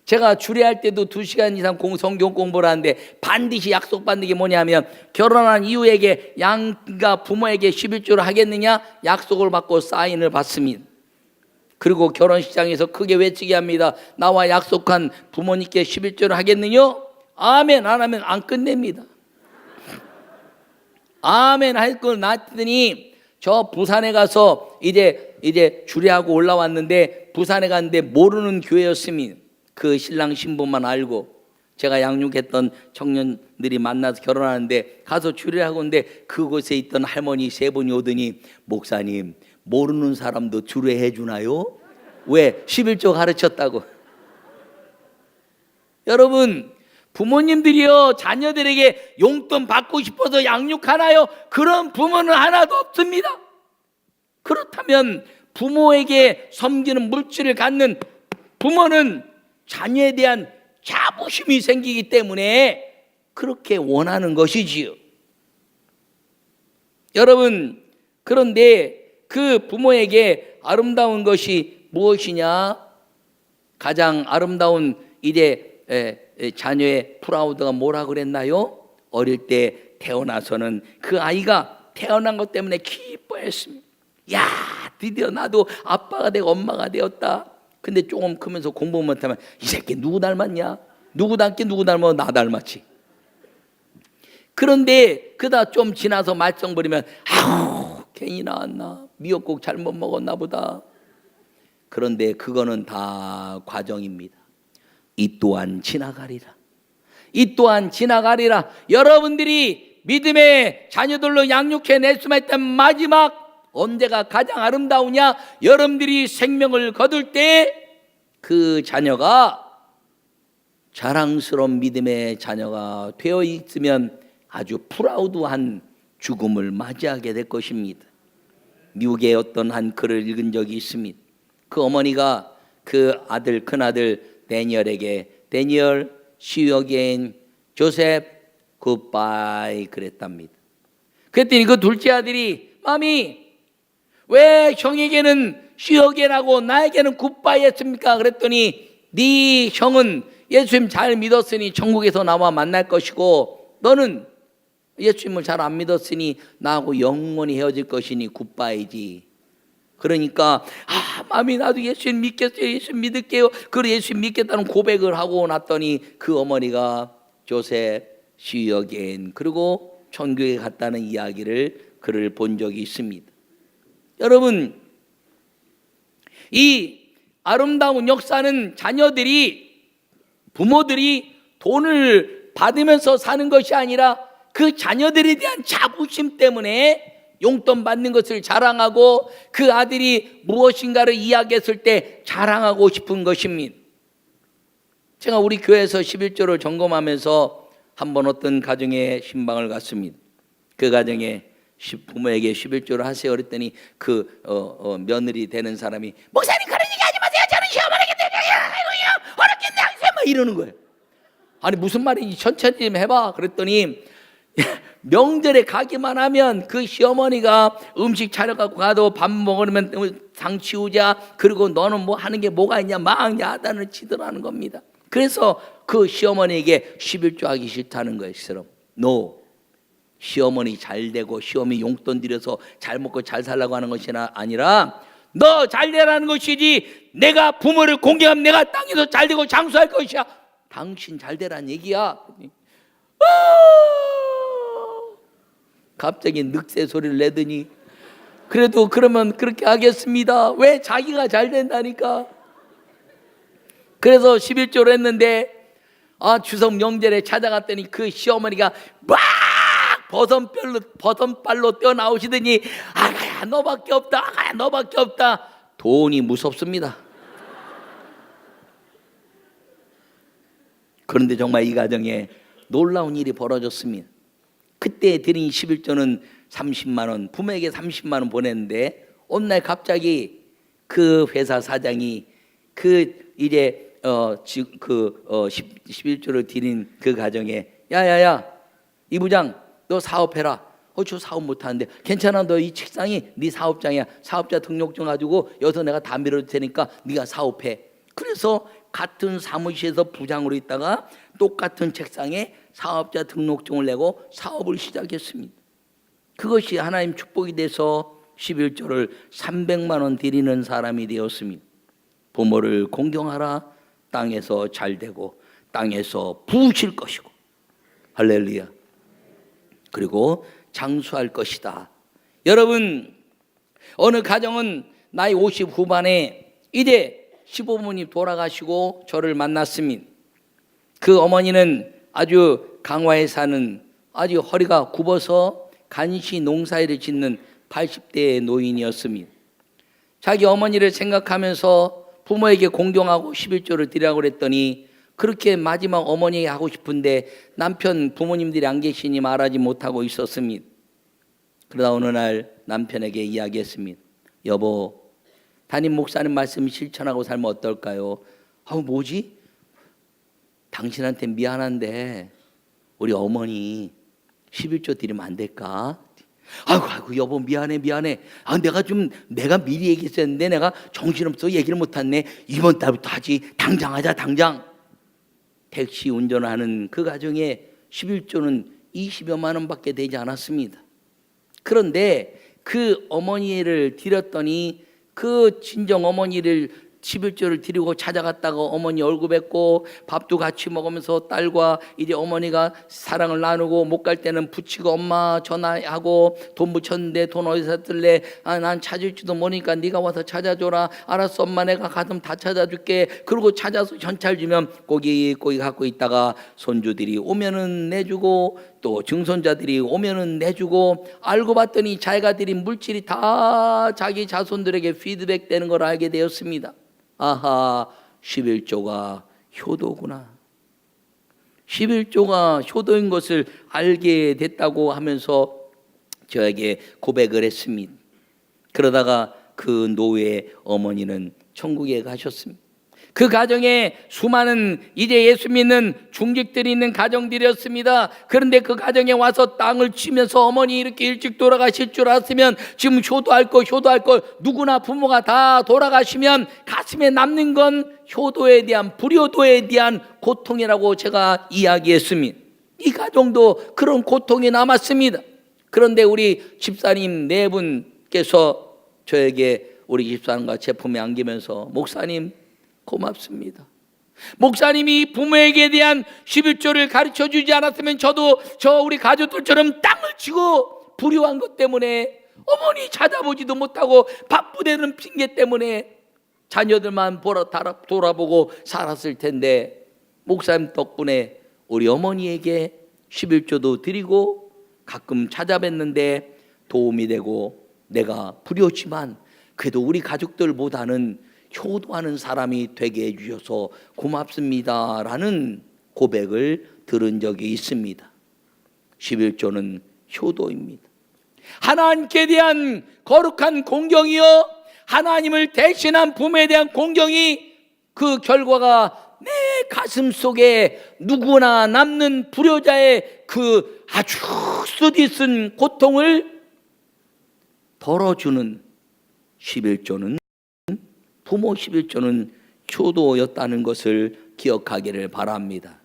제가 주례할 때도 2시간 이상 성경 공부를 하는데 반드시 약속받는 게 뭐냐면 결혼한 이후에게 양가 부모에게 11조를 하겠느냐 약속을 받고 사인을 받습니다. 그리고 결혼식장에서 크게 외치게 합니다. 나와 약속한 부모님께 11조를 하겠느냐? 아멘. 안 하면 안 끝냅니다. 아멘 할 걸 놨더니 저 부산에 가서 이제 주례하고 올라왔는데 부산에 갔는데 모르는 교회였습니다. 그 신랑 신부만 알고 제가 양육했던 청년들이 만나서 결혼하는데 가서 주례하고 있는데 그곳에 있던 할머니 3분이 오더니 목사님 모르는 사람도 주례해 주나요? 왜? 11조 가르쳤다고. 여러분 부모님들이요 자녀들에게 용돈 받고 싶어서 양육하나요? 그런 부모는 하나도 없습니다. 그렇다면 부모에게 섬기는 물질을 갖는 부모는 자녀에 대한 자부심이 생기기 때문에 그렇게 원하는 것이지요. 여러분 그런데 그 부모에게 아름다운 것이 무엇이냐? 가장 아름다운 이제 자녀의 프라우드가 뭐라 그랬나요? 어릴 때 태어나서는 그 아이가 태어난 것 때문에 기뻐했습니다. 야 드디어 나도 아빠가 되고 엄마가 되었다. 근데 조금 크면서 공부 못하면 이 새끼 누구 닮았냐? 누구 닮게 누구 닮아? 나 닮았지. 그런데 그다 좀 지나서 말썽 부리면 아우 괜히 나왔나? 미역국 잘못 먹었나 보다. 그런데 그거는 다 과정입니다. 이 또한 지나가리라. 이 또한 지나가리라. 여러분들이 믿음의 자녀들로 양육해낼 수만 있다면 마지막 언제가 가장 아름다우냐? 여러분들이 생명을 거둘 때 그 자녀가 자랑스러운 믿음의 자녀가 되어 있으면 아주 프라우드한 죽음을 맞이하게 될 것입니다. 미국의 어떤 한 글을 읽은 적이 있습니다. 그 어머니가 그 아들 큰아들 데니얼에게 데니얼 see you again 조셉 굿바이 그랬답니다. 그랬더니 그 둘째 아들이 마미 왜 형에게는 see you again 하고 나에게는 굿바이 했습니까? 그랬더니 네 형은 예수님 잘 믿었으니 천국에서 나와 만날 것이고 너는 예수님을 잘 안 믿었으니 나하고 영원히 헤어질 것이니 굿바이지. 그러니까 마미 나도 예수님 믿겠어요. 예수님 믿을게요. 그래 예수님 믿겠다는 고백을 하고 났더니 그 어머니가 조셉 see you again 그리고 천국에 갔다는 이야기를 글을 본 적이 있습니다. 여러분 이 아름다운 역사는 자녀들이 부모들이 돈을 받으면서 사는 것이 아니라 그 자녀들에 대한 자부심 때문에 용돈 받는 것을 자랑하고 그 아들이 무엇인가를 이야기했을 때 자랑하고 싶은 것입니다. 제가 우리 교회에서 11조를 점검하면서 한번 어떤 가정에 신방을 갔습니다. 그 가정에 부모에게 11조를 하세요 그랬더니 그 며느리 되는 사람이 목사님 그런 얘기 하지 마세요. 저는 시어머니께 어렵겠네 하세요 막 이러는 거예요. 아니 무슨 말인지 천천히 좀 해봐. 그랬더니 명절에 가기만 하면 그 시어머니가 음식 차려갖고 가도 밥 먹으면 상 치우자 그리고 너는 뭐 하는 게 뭐가 있냐 막 야단을 치더라는 겁니다. 그래서 그 시어머니에게 11조 하기 싫다는 거예요. No. 시어머니 잘 되고 시어머니 용돈 들여서 잘 먹고 잘 살라고 하는 것이 아니라 너 잘 되라는 것이지 내가 부모를 공경하면 내가 땅에서 잘 되고 장수할 것이야. 당신 잘 되라는 얘기야. 갑자기 늑새 소리를 내더니 그래도 그러면 그렇게 하겠습니다. 왜? 자기가 잘 된다니까. 그래서 11조를 했는데 추석 명절에 찾아갔더니 그 시어머니가 막 버선발로 뛰어나오시더니 아가야 너밖에 없다. 아가야 너밖에 없다. 돈이 무섭습니다. 그런데 정말 이 가정에 놀라운 일이 벌어졌습니다. 그때 드린 11조는 30만 원, 부모에게 30만 원 보냈는데 어느 날 갑자기 그 회사 사장이 그 이제 11조를 드린 그 가정에 야야야 이 부장 너 사업해라. 저 사업 못하는데 괜찮아, 너 이 책상이 네 사업장이야. 사업자 등록증 가지고 여기서 내가 다 밀어줄 테니까 네가 사업해. 그래서 같은 사무실에서 부장으로 있다가 똑같은 책상에 사업자 등록증을 내고 사업을 시작했습니다. 그것이 하나님 축복이 돼서 11조를 300만 원 드리는 사람이 되었습니다. 부모를 공경하라. 땅에서 잘 되고 땅에서 부으실 것이고 할렐루야. 그리고 장수할 것이다. 여러분, 어느 가정은 나이 50 후반에 이제 시부모님 돌아가시고 저를 만났습니다. 그 어머니는 아주 강화에 사는 아주 허리가 굽어서 간시 농사일을 짓는 80대의 노인이었습니다. 자기 어머니를 생각하면서 부모에게 공경하고 11조를 드리라고 그랬더니 그렇게 마지막 어머니 하고 싶은데 남편 부모님들이 안 계시니 말하지 못하고 있었습니다. 그러다 어느 날 남편에게 이야기했습니다. 여보, 담임 목사님 말씀 실천하고 살면 어떨까요? 뭐지? 당신한테 미안한데 우리 어머니 11조 드리면 안 될까? 아이고 여보 미안해. 내가 미리 얘기했었는데 내가 정신없어 얘기를 못했네. 이번 달부터 하지. 당장 하자 당장. 택시 운전하는 그 가정에 11조는 20여만 원밖에 되지 않았습니다. 그런데 그 어머니를 드렸더니 그 친정 어머니를 11조를 드리고 찾아갔다가 어머니 얼굴 뵙고 밥도 같이 먹으면서 딸과 이제 어머니가 사랑을 나누고 못 갈 때는 붙이고 엄마 전화하고 돈 붙였는데 돈 어디서 뜰래? 난 찾을지도 모르니까 네가 와서 찾아줘라. 알았어 엄마 내가 가끔 다 찾아줄게. 그리고 찾아서 전찰 주면 고기 갖고 있다가 손주들이 오면은 내주고 또 증손자들이 오면은 내주고 알고 봤더니 자기가 드린 물질이 다 자기 자손들에게 피드백 되는 걸 알게 되었습니다. 아하, 11조가 효도구나. 11조가 효도인 것을 알게 됐다고 하면서 저에게 고백을 했습니다. 그러다가 그 노후의 어머니는 천국에 가셨습니다. 그 가정에 수많은 이제 예수 믿는 중직들이 있는 가정들이었습니다. 그런데 그 가정에 와서 땅을 치면서 어머니 이렇게 일찍 돌아가실 줄 알았으면 지금 효도할 걸 누구나 부모가 다 돌아가시면 가슴에 남는 건 효도에 대한 불효도에 대한 고통이라고 제가 이야기했습니다. 이 가정도 그런 고통이 남았습니다. 그런데 우리 집사님 네 분께서 저에게 우리 집사님과 제품에 안기면서 목사님 고맙습니다. 목사님이 부모에게 대한 11조를 가르쳐 주지 않았으면 저도 우리 가족들처럼 땅을 치고 불효한 것 때문에 어머니 찾아보지도 못하고 바쁘다는 핑계 때문에 자녀들만 돌아보고 살았을 텐데 목사님 덕분에 우리 어머니에게 11조도 드리고 가끔 찾아뵀는데 도움이 되고 내가 불효지만 그래도 우리 가족들보다는 효도하는 사람이 되게 해주셔서 고맙습니다라는 고백을 들은 적이 있습니다. 11조는 효도입니다. 하나님께 대한 거룩한 공경이요 하나님을 대신한 부모에 대한 공경이 그 결과가 내 가슴 속에 누구나 남는 불효자의 그 아주 쓰디쓴 고통을 덜어주는 11조는 부모 11조는 효도였다는 것을 기억하기를 바랍니다.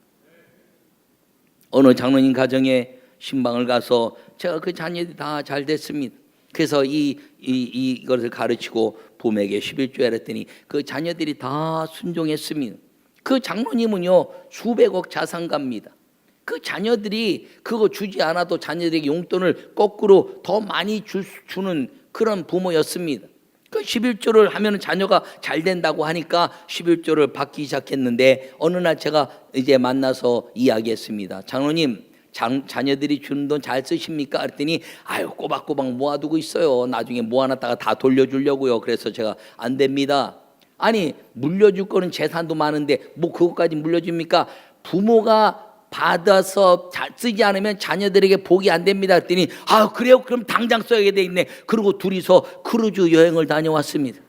어느 장로님 가정에 신방을 가서 제가 그 자녀들이 다 잘 됐습니다. 그래서 이것을 가르치고 부모에게 11조 했더니 그 자녀들이 다 순종했습니다. 그 장로님은요 수백억 자산가입니다. 그 자녀들이 그거 주지 않아도 자녀들에게 용돈을 거꾸로 더 많이 주는 그런 부모였습니다. 그 11조를 하면 자녀가 잘 된다고 하니까 11조를 받기 시작했는데 어느 날 제가 이제 만나서 이야기했습니다. 장로님, 자녀들이 주는 돈 잘 쓰십니까? 그랬더니 아유 꼬박꼬박 모아두고 있어요. 나중에 모아놨다가 다 돌려주려고요. 그래서 제가 안 됩니다. 아니 물려줄 거는 재산도 많은데 뭐 그것까지 물려줍니까? 부모가 받아서 쓰지 않으면 자녀들에게 복이 안 됩니다 그랬더니 그래요? 그럼 당장 써야 돼 있네. 그리고 둘이서 크루즈 여행을 다녀왔습니다.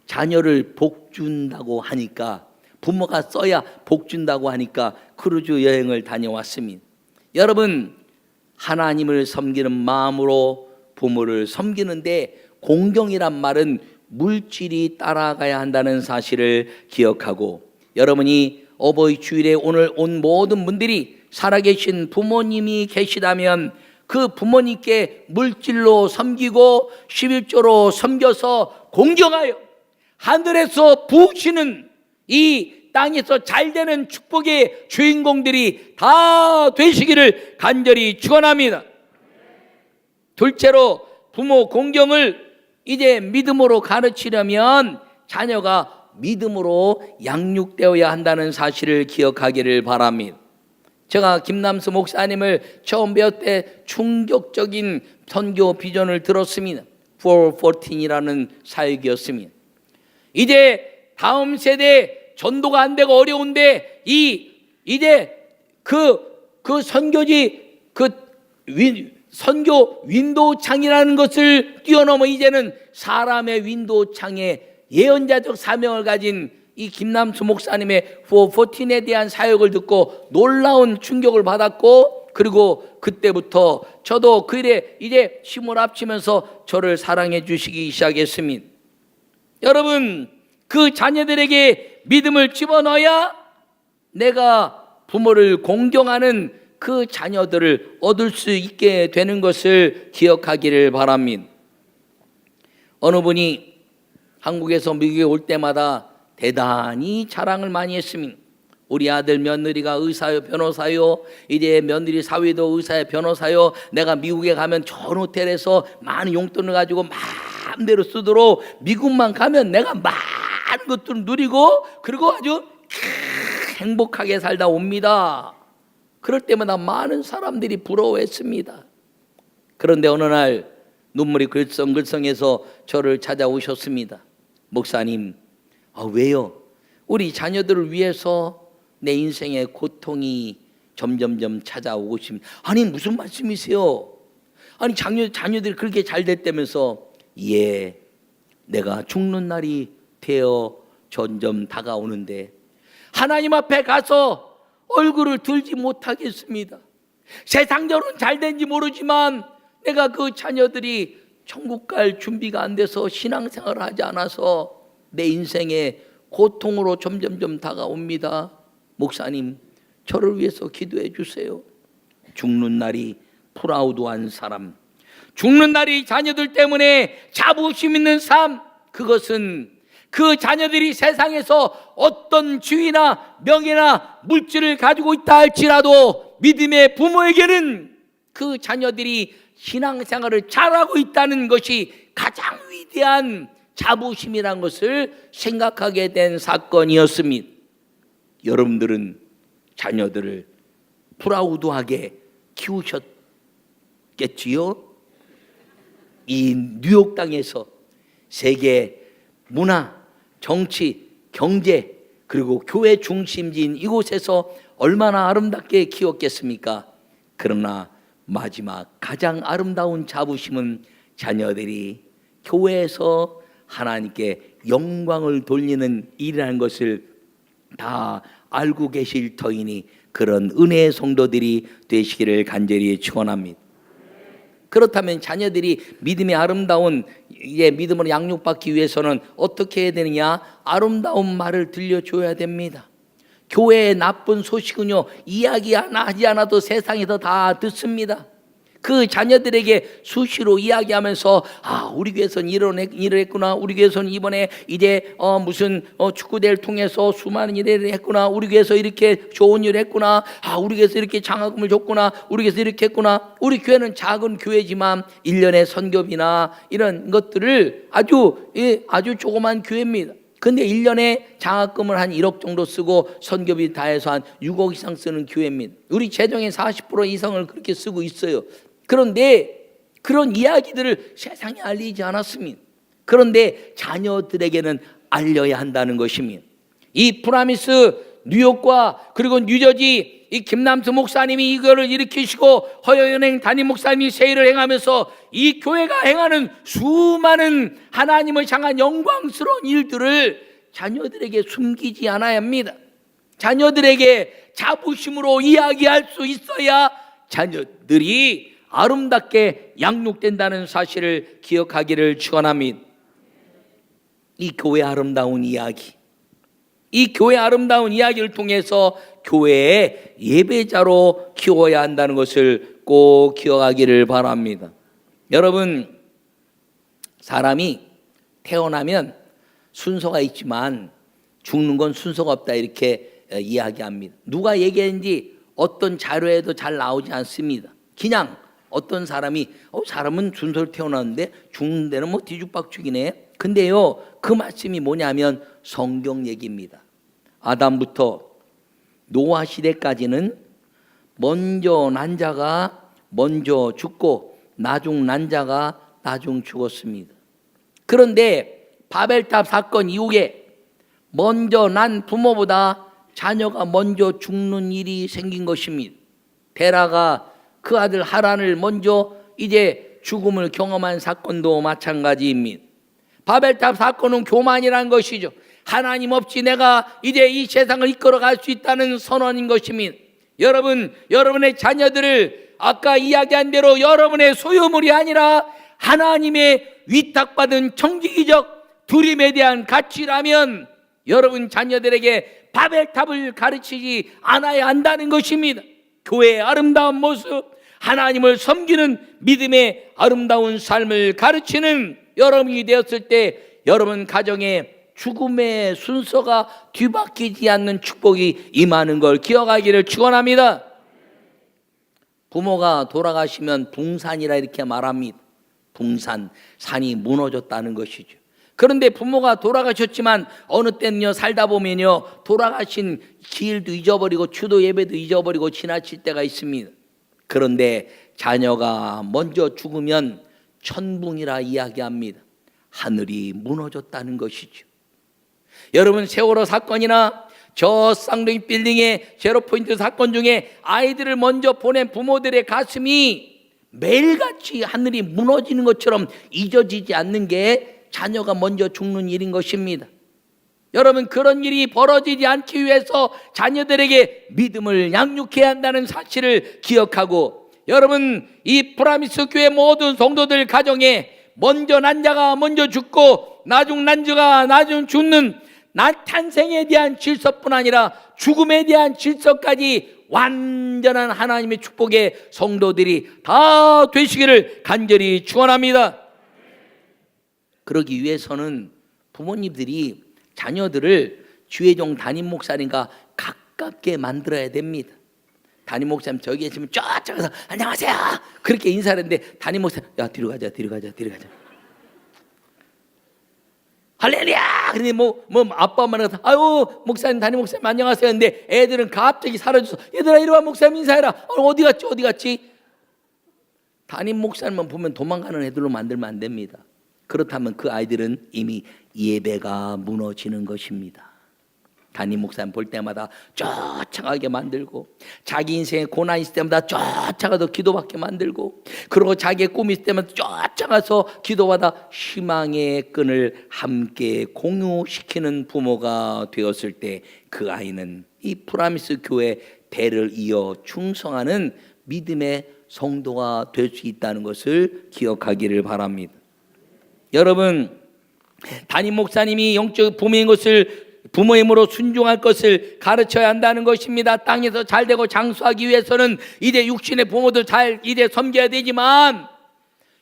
자녀를 복 준다고 하니까, 부모가 써야 복 준다고 하니까 크루즈 여행을 다녀왔습니다. 여러분, 하나님을 섬기는 마음으로 부모를 섬기는데 공경이란 말은 물질이 따라가야 한다는 사실을 기억하고, 여러분이 어버이 주일에 오늘 온 모든 분들이 살아계신 부모님이 계시다면 그 부모님께 물질로 섬기고 11조로 섬겨서 공경하여 하늘에서 부으시는 이 땅에서 잘되는 축복의 주인공들이 다 되시기를 간절히 축원합니다. 둘째로, 부모 공경을 이제 믿음으로 가르치려면 자녀가 믿음으로 양육되어야 한다는 사실을 기억하기를 바랍니다. 제가 김남수 목사님을 처음 배울 때 충격적인 선교 비전을 들었습니다. 414이라는 사역이었습니다. 이제 다음 세대 전도가 안 되고 어려운데 이제 그 선교지 선교 윈도우창이라는 것을 뛰어넘어 이제는 사람의 윈도우창에 예언자적 사명을 가진 이 김남수 목사님의 414에 대한 사역을 듣고 놀라운 충격을 받았고, 그리고 그때부터 저도 그 일에 이제 힘을 합치면서 저를 사랑해 주시기 시작했습니다. 여러분, 그 자녀들에게 믿음을 집어넣어야 내가 부모를 공경하는 그 자녀들을 얻을 수 있게 되는 것을 기억하기를 바랍니다. 어느 분이 한국에서 미국에 올 때마다 대단히 자랑을 많이 했습니다. 우리 아들 며느리가 의사요, 변호사요. 이제 며느리 사위도 의사요, 변호사요. 내가 미국에 가면 좋은 호텔에서 많은 용돈을 가지고 마음대로 쓰도록 미국만 가면 내가 많은 것들을 누리고 그리고 아주 행복하게 살다 옵니다. 그럴 때마다 많은 사람들이 부러워했습니다. 그런데 어느 날 눈물이 글썽글썽해서 저를 찾아오셨습니다. 목사님, 왜요? 우리 자녀들을 위해서 내 인생의 고통이 점점점 찾아오고 있습니다. 아니, 무슨 말씀이세요? 아니, 자녀들이 그렇게 잘 됐다면서. 예, 내가 죽는 날이 되어 점점 다가오는데 하나님 앞에 가서 얼굴을 들지 못하겠습니다. 세상적으로는 잘 된지 모르지만 내가 그 자녀들이 천국 갈 준비가 안 돼서 신앙생활을 하지 않아서 내 인생에 고통으로 점점점 다가옵니다. 목사님, 저를 위해서 기도해 주세요. 죽는 날이 프라우드한 사람, 죽는 날이 자녀들 때문에 자부심 있는 삶, 그것은 그 자녀들이 세상에서 어떤 지위나 명예나 물질을 가지고 있다 할지라도 믿음의 부모에게는 그 자녀들이 신앙생활을 잘하고 있다는 것이 가장 위대한 자부심이라는 것을 생각하게 된 사건이었습니다. 여러분들은 자녀들을 프라우드하게 키우셨겠지요? 이 뉴욕 땅에서 세계 문화, 정치, 경제 그리고 교회 중심지인 이곳에서 얼마나 아름답게 키웠겠습니까? 그러나 마지막 가장 아름다운 자부심은 자녀들이 교회에서 하나님께 영광을 돌리는 일이라는 것을 다 알고 계실 터이니 그런 은혜의 성도들이 되시기를 간절히 축원합니다. 그렇다면 자녀들이 믿음의 아름다운 믿음으로 양육받기 위해서는 어떻게 해야 되느냐? 아름다운 말을 들려줘야 됩니다. 교회의 나쁜 소식은요, 이야기 하나 하지 않아도 세상에서 다 듣습니다. 그 자녀들에게 수시로 이야기하면서 우리 교회에서는 일을 했구나. 우리 교회에서는 이번에 이제 무슨 축구대회를 통해서 수많은 일을 했구나. 우리 교회에서 이렇게 좋은 일을 했구나. 우리 교회에서 이렇게 장학금을 줬구나. 우리 교회에서 이렇게 했구나. 우리 교회는 작은 교회지만 1년에 선교비나 이런 것들을 아주 조그만 교회입니다. 근데 1년에 장학금을 한 1억 정도 쓰고 선교비 다 해서 한 6억 이상 쓰는 교회입니다. 우리 재정의 40% 이상을 그렇게 쓰고 있어요. 그런데 그런 이야기들을 세상에 알리지 않았습니다. 그런데 자녀들에게는 알려야 한다는 것입니다. 이 프라미스 뉴욕과 그리고 뉴저지 이 김남수 목사님이 이거를 일으키시고 허여연행 담임 목사님이 세일을 행하면서 이 교회가 행하는 수많은 하나님을 향한 영광스러운 일들을 자녀들에게 숨기지 않아야 합니다. 자녀들에게 자부심으로 이야기할 수 있어야 자녀들이 아름답게 양육된다는 사실을 기억하기를 축원합니다. 이 교회 아름다운 이야기, 이 교회 아름다운 이야기를 통해서 교회의 예배자로 키워야 한다는 것을 꼭 기억하기를 바랍니다. 여러분, 사람이 태어나면 순서가 있지만 죽는 건 순서가 없다 이렇게 이야기합니다. 누가 얘기했는지 어떤 자료에도 잘 나오지 않습니다. 그냥 어떤 사람이 사람은 순서로 태어났는데 죽는 데는 뭐 뒤죽박죽이네. 근데요, 그 말씀이 뭐냐면 성경 얘기입니다. 아담부터 노아 시대까지는 먼저 난 자가 먼저 죽고 나중 난 자가 나중 죽었습니다. 그런데 바벨탑 사건 이후에 먼저 난 부모보다 자녀가 먼저 죽는 일이 생긴 것입니다. 데라가 그 아들 하란을 먼저 이제 죽음을 경험한 사건도 마찬가지입니다. 바벨탑 사건은 교만이라는 것이죠. 하나님 없이 내가 이제 이 세상을 이끌어갈 수 있다는 선언인 것입니다. 여러분, 여러분의 자녀들을 아까 이야기한 대로 여러분의 소유물이 아니라 하나님의 위탁받은 정직이적 두림에 대한 가치라면 여러분 자녀들에게 바벨탑을 가르치지 않아야 한다는 것입니다. 교회의 아름다운 모습, 하나님을 섬기는 믿음의 아름다운 삶을 가르치는 여러분이 되었을 때 여러분 가정에 죽음의 순서가 뒤바뀌지 않는 축복이 임하는 걸 기억하기를 축원합니다. 부모가 돌아가시면 붕산이라 이렇게 말합니다. 붕산, 산이 무너졌다는 것이죠. 그런데 부모가 돌아가셨지만 어느 때는요, 살다 보면요, 돌아가신 기일도 잊어버리고 추도 예배도 잊어버리고 지나칠 때가 있습니다. 그런데 자녀가 먼저 죽으면 천붕이라 이야기합니다. 하늘이 무너졌다는 것이죠. 여러분, 세월호 사건이나 저 쌍둥이 빌딩의 제로포인트 사건 중에 아이들을 먼저 보낸 부모들의 가슴이 매일같이 하늘이 무너지는 것처럼 잊어지지 않는 게 자녀가 먼저 죽는 일인 것입니다. 여러분, 그런 일이 벌어지지 않기 위해서 자녀들에게 믿음을 양육해야 한다는 사실을 기억하고, 여러분, 이 프라미스 교회 모든 성도들 가정에 먼저 난 자가 먼저 죽고 나중 난 자가 나중 죽는 탄생에 대한 질서뿐 아니라 죽음에 대한 질서까지 완전한 하나님의 축복의 성도들이 다 되시기를 간절히 축원합니다. 그러기 위해서는 부모님들이 자녀들을 주의 종 담임 목사님과 가깝게 만들어야 됩니다. 담임 목사님 저기 계시면 쫙쫙해서 안녕하세요 그렇게 인사를 했는데 담임 목사님 야 뒤로 가자 할렐루야. 그런데 뭐 아빠 엄마는 아유 목사님 담임 목사님 안녕하세요 근데 애들은 갑자기 사라져서 얘들아 이리 와 목사님 인사해라. 어디 갔지? 담임 목사님만 보면 도망가는 애들로 만들면 안 됩니다. 그렇다면 그 아이들은 이미 예배가 무너지는 것입니다. 담임 목사님 볼 때마다 쫓아가게 만들고, 자기 인생에 고난 있을 때마다 쫓아가서 기도받게 만들고, 그리고 자기의 꿈이 있을 때마다 쫓아가서 기도받아 희망의 끈을 함께 공유시키는 부모가 되었을 때 그 아이는 이 프라미스 교회 대를 이어 충성하는 믿음의 성도가 될 수 있다는 것을 기억하기를 바랍니다. 여러분, 담임 목사님이 영적 부모인 것을 부모의 힘으로 순종할 것을 가르쳐야 한다는 것입니다. 땅에서 잘 되고 장수하기 위해서는 이제 육신의 부모도 잘 이제 섬겨야 되지만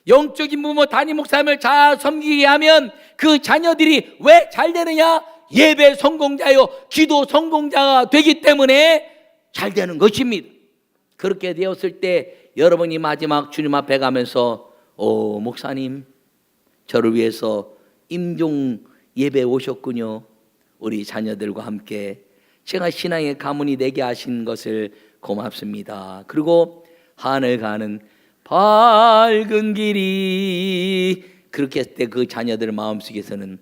영적인 부모 담임 목사님을 잘 섬기게 하면 그 자녀들이 왜 잘 되느냐? 예배 성공자요 기도 성공자가 되기 때문에 잘 되는 것입니다. 그렇게 되었을 때 여러분이 마지막 주님 앞에 가면서 목사님 저를 위해서 임종 예배 오셨군요. 우리 자녀들과 함께 제가 신앙의 가문이 되게 하신 것을 고맙습니다. 그리고 하늘 가는 밝은 길이 그렇게 했을 때 그 자녀들 마음속에서는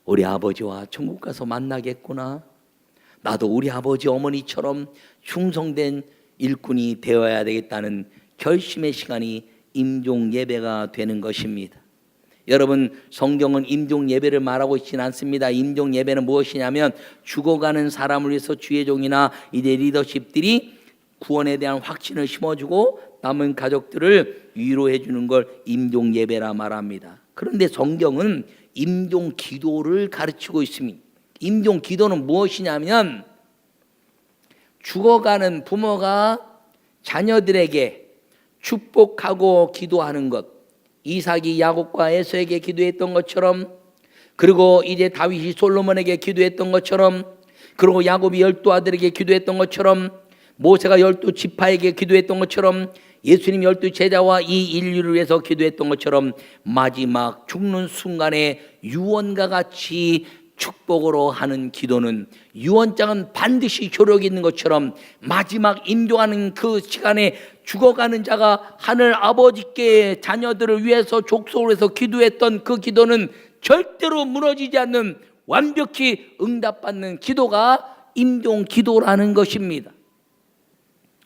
우리 아버지와 천국 가서 만나겠구나. 나도 우리 아버지 어머니처럼 충성된 일꾼이 되어야 되겠다는 결심의 시간이 임종 예배가 되는 것입니다. 여러분, 성경은 임종 예배를 말하고 있지는 않습니다. 임종 예배는 무엇이냐면 죽어가는 사람을 위해서 주의 종이나 이제 리더십들이 구원에 대한 확신을 심어주고 남은 가족들을 위로해 주는 걸 임종 예배라 말합니다. 그런데 성경은 임종 기도를 가르치고 있습니다. 임종 기도는 무엇이냐면 죽어가는 부모가 자녀들에게 축복하고 기도하는 것, 이삭이 야곱과 에서에게 기도했던 것처럼, 그리고 이제 다윗이 솔로몬에게 기도했던 것처럼, 그리고 야곱이 12아들에게 기도했던 것처럼, 모세가 12지파에게 기도했던 것처럼, 예수님 12제자와 이 인류를 위해서 기도했던 것처럼 마지막 죽는 순간에 유언과 같이 축복으로 하는 기도는, 유언장은 반드시 효력이 있는 것처럼 마지막 임종하는 그 시간에 죽어가는 자가 하늘 아버지께 자녀들을 위해서 족속을 위해서 기도했던 그 기도는 절대로 무너지지 않는 완벽히 응답받는 기도가 임종 기도라는 것입니다.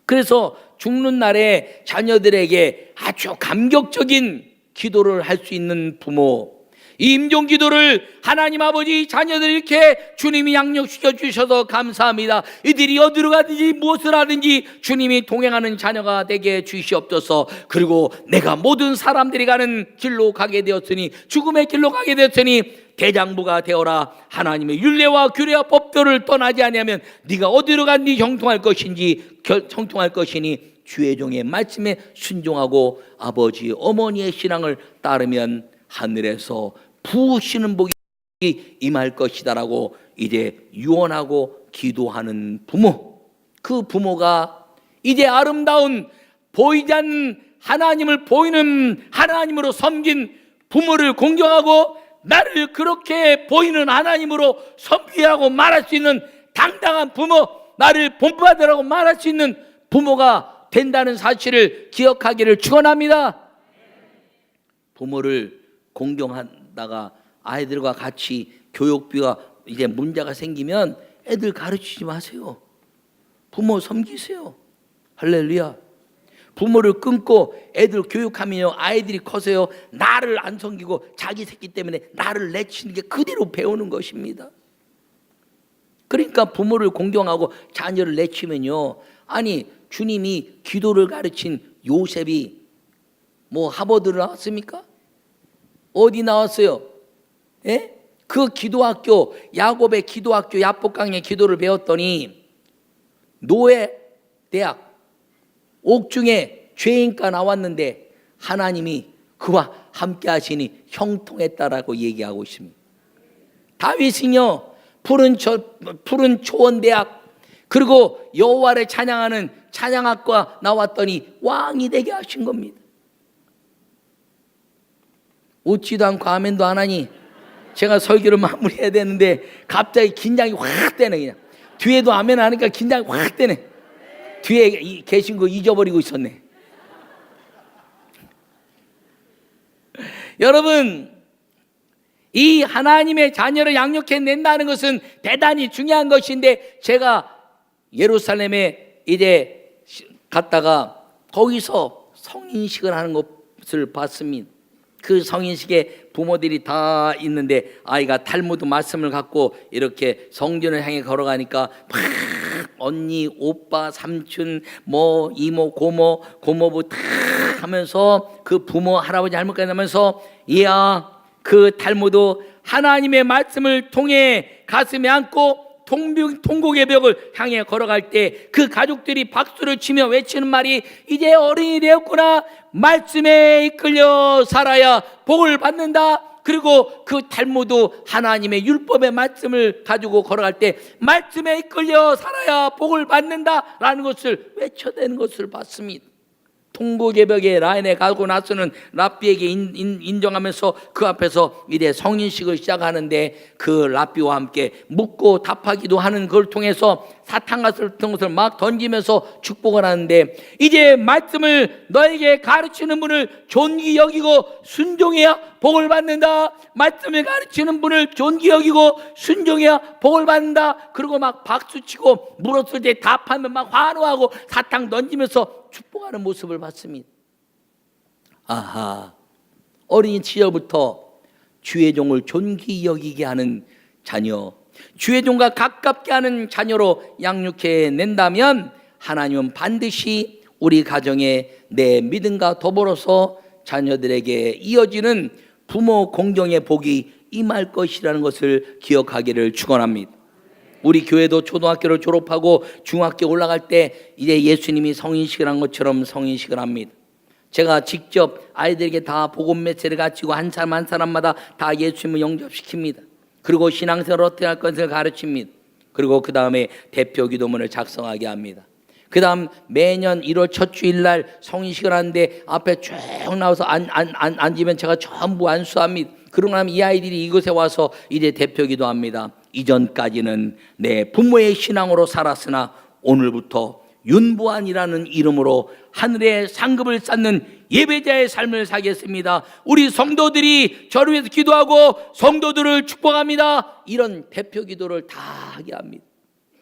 그래서 죽는 날에 자녀들에게 아주 감격적인 기도를 할 수 있는 부모, 이 임종 기도를 하나님 아버지 자녀들 이렇게 주님이 양육시켜 주셔서 감사합니다. 이들이 어디로 가든지 무엇을 하든지 주님이 동행하는 자녀가 되게 주시옵소서. 그리고 내가 모든 사람들이 가는 길로 가게 되었으니, 죽음의 길로 가게 되었으니 대장부가 되어라. 하나님의 율례와 규례와 법도를 떠나지 아니하면 네가 어디로 간디 형통할 것이니 주의 종의 말씀에 순종하고 아버지 어머니의 신앙을 따르면 하늘에서 부으시는 복이 임할 것이다라고 이제 유언하고 기도하는 부모, 그 부모가 이제 아름다운 보이지 않는 하나님을 보이는 하나님으로 섬긴 부모를 공경하고 나를 그렇게 보이는 하나님으로 섬기게 하고 말할 수 있는 당당한 부모, 나를 본받으라고 말할 수 있는 부모가 된다는 사실을 기억하기를 축원합니다. 부모를 공경하다가 아이들과 같이 교육비가 이제 문제가 생기면 애들 가르치지 마세요. 부모 섬기세요. 할렐루야. 부모를 끊고 애들 교육하면 아이들이 커서요, 나를 안 섬기고 자기 새끼 때문에 나를 내치는 게 그대로 배우는 것입니다. 그러니까 부모를 공경하고 자녀를 내치면요, 아니 주님이 기도를 가르친 요셉이 뭐 하버드를 나왔습니까? 어디 나왔어요? 예? 그 기도학교, 야곱의 기도학교 야복강의 기도를 배웠더니 노예 대학 옥중에 죄인과 나왔는데 하나님이 그와 함께 하시니 형통했다라고 얘기하고 있습니다. 다윗은요, 푸른 초원대학, 그리고 여호와를 찬양하는 찬양학과 나왔더니 왕이 되게 하신 겁니다. 웃지도 않고 아멘도 안 하니 제가 설교를 마무리해야 되는데 갑자기 긴장이 확 되네. 그냥 뒤에도 아멘 하니까 긴장이 확 되네. 뒤에 계신 거 잊어버리고 있었네. 여러분, 이 하나님의 자녀를 양육해낸다는 것은 대단히 중요한 것인데, 제가 예루살렘에 이제 갔다가 거기서 성인식을 하는 것을 봤습니다. 그 성인식에 부모들이 다 있는데 아이가 탈무드 말씀을 갖고 이렇게 성전을 향해 걸어가니까 막 언니, 오빠, 삼촌, 뭐 이모, 고모부 다 하면서 그 부모, 할아버지, 할머니까지 하면서 이야, 그 탈무드 하나님의 말씀을 통해 가슴에 안고 통곡의 벽을 향해 걸어갈 때 그 가족들이 박수를 치며 외치는 말이, 이제 어른이 되었구나, 말씀에 이끌려 살아야 복을 받는다. 그리고 그 탈무드 하나님의 율법의 말씀을 가지고 걸어갈 때 말씀에 이끌려 살아야 복을 받는다라는 것을 외쳐대는 것을 봤습니다. 통곡의 벽에 라인에 가고 나서는 랍비에게 인정하면서 그 앞에서 이제 성인식을 시작하는데 그 랍비와 함께 묻고 답하기도 하는 걸 통해서 사탕 같은 것을 막 던지면서 축복을 하는데, 이제 말씀을 너에게 가르치는 분을 존귀 여기고 순종해야 복을 받는다. 말씀을 가르치는 분을 존귀 여기고 순종해야 복을 받는다. 그리고 막 박수치고 물었을 때 답하면 막 환호하고 사탕 던지면서 축복하는 모습을 봤습니다. 아하, 어린 시절부터 주의 종을 존귀 여기게 하는 자녀, 주의 종과 가깝게 하는 자녀로 양육해 낸다면 하나님은 반드시 우리 가정에 내 믿음과 더불어서 자녀들에게 이어지는 부모 공경의 복이 임할 것이라는 것을 기억하기를 축원합니다. 우리 교회도 초등학교를 졸업하고 중학교 올라갈 때 이제 예수님이 성인식을 한 것처럼 성인식을 합니다. 제가 직접 아이들에게 다 복음 메시지를 가르치고 한 사람 한 사람마다 다 예수님을 영접시킵니다. 그리고 신앙생활을 어떻게 할 것을 가르칩니다. 그리고 그 다음에 대표 기도문을 작성하게 합니다. 그 다음 매년 1월 첫 주일날 성인식을 하는데 앞에 쭉 나와서 앉으면 제가 전부 안수합니다. 그러고 나면 이 아이들이 이곳에 와서 이제 대표 기도합니다. 이전까지는 내 부모의 신앙으로 살았으나 오늘부터 윤보안이라는 이름으로 하늘의 상급을 쌓는 예배자의 삶을 살겠습니다. 우리 성도들이 저를 위해서 기도하고 성도들을 축복합니다. 이런 대표 기도를 다 하게 합니다.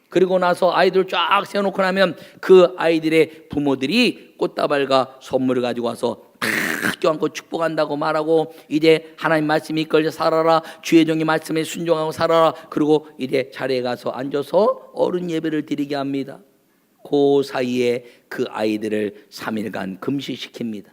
그리고 나서 아이들 쫙 세워놓고 나면 그 아이들의 부모들이 꽃다발과 선물을 가지고 와서 다 껴안고 축복한다고 말하고, 이제 하나님 말씀이 이끌려 살아라, 주의 종의 말씀에 순종하고 살아라. 그리고 이제 자리에 가서 앉아서 어른 예배를 드리게 합니다. 그 사이에 그 아이들을 3일간 금식시킵니다.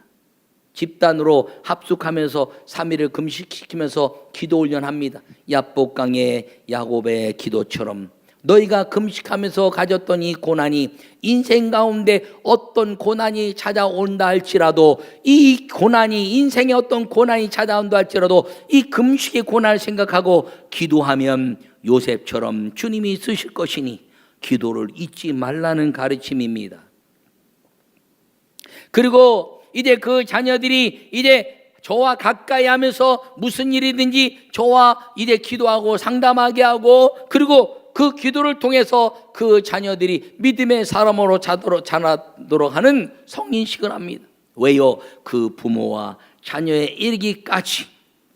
집단으로 합숙하면서 3일을 금식시키면서 기도 훈련합니다. 야복강의 야곱의 기도처럼 너희가 금식하면서 가졌던 이 고난이 인생 가운데 어떤 고난이 찾아온다 할지라도, 이 고난이 인생에 어떤 고난이 찾아온다 할지라도 이 금식의 고난을 생각하고 기도하면 요셉처럼 주님이 쓰실 것이니 기도를 잊지 말라는 가르침입니다. 그리고 이제 그 자녀들이 이제 저와 가까이 하면서 무슨 일이든지 저와 이제 기도하고 상담하게 하고, 그리고 그 기도를 통해서 그 자녀들이 믿음의 사람으로 자라도록 하는 성인식을 합니다. 왜요? 그 부모와 자녀에 이르기까지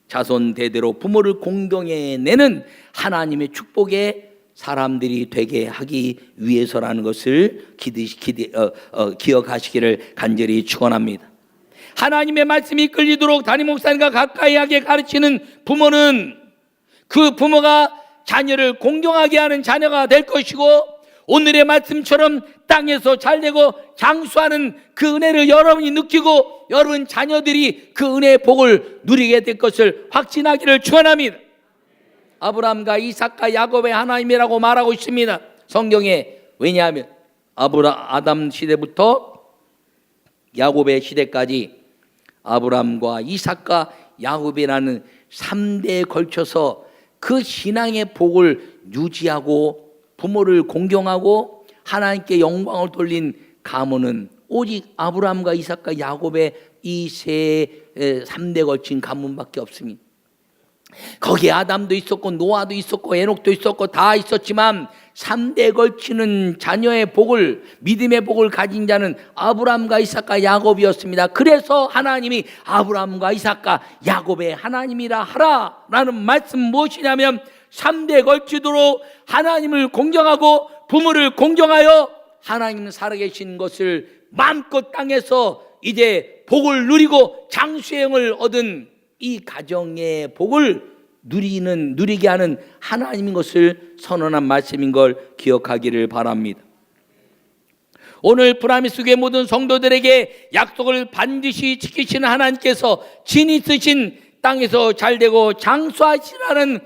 자손 대대로 부모를 공경해내는 하나님의 축복의 사람들이 되게 하기 위해서라는 것을 기억하시기를 간절히 축원합니다. 하나님의 말씀이 끌리도록 담임 목사님과 가까이 하게 가르치는 부모는 그 부모가 자녀를 공경하게 하는 자녀가 될 것이고, 오늘의 말씀처럼 땅에서 잘되고 장수하는 그 은혜를 여러분이 느끼고 여러분 자녀들이 그 은혜의 복을 누리게 될 것을 확신하기를 축원합니다. 아브라함과 이삭과 야곱의 하나님이라고 말하고 있습니다, 성경에. 왜냐하면 아담 시대부터 야곱의 시대까지 아브라함과 이삭과 야곱이라는 3대에 걸쳐서 그 신앙의 복을 유지하고 부모를 공경하고 하나님께 영광을 돌린 가문은 오직 아브라함과 이삭과 야곱의 이 세 3대에 걸친 가문밖에 없습니다. 거기에 아담도 있었고 노아도 있었고 에녹도 있었고 다 있었지만 3대에 걸치는 자녀의 복을, 믿음의 복을 가진 자는 아브라함과 이삭과 야곱이었습니다. 그래서 하나님이 아브라함과 이삭과 야곱의 하나님이라 하라라는 말씀 무엇이냐면, 3대에 걸치도록 하나님을 공경하고 부모를 공경하여 하나님 살아계신 것을 마음껏 땅에서 이제 복을 누리고 장수행을 얻은 이 가정의 복을 누리게 하는 하나님인 것을 선언한 말씀인 걸 기억하기를 바랍니다. 오늘 프라미스 교회 모든 성도들에게 약속을 반드시 지키시는 하나님께서 진히 쓰신 땅에서 잘되고 장수하리라는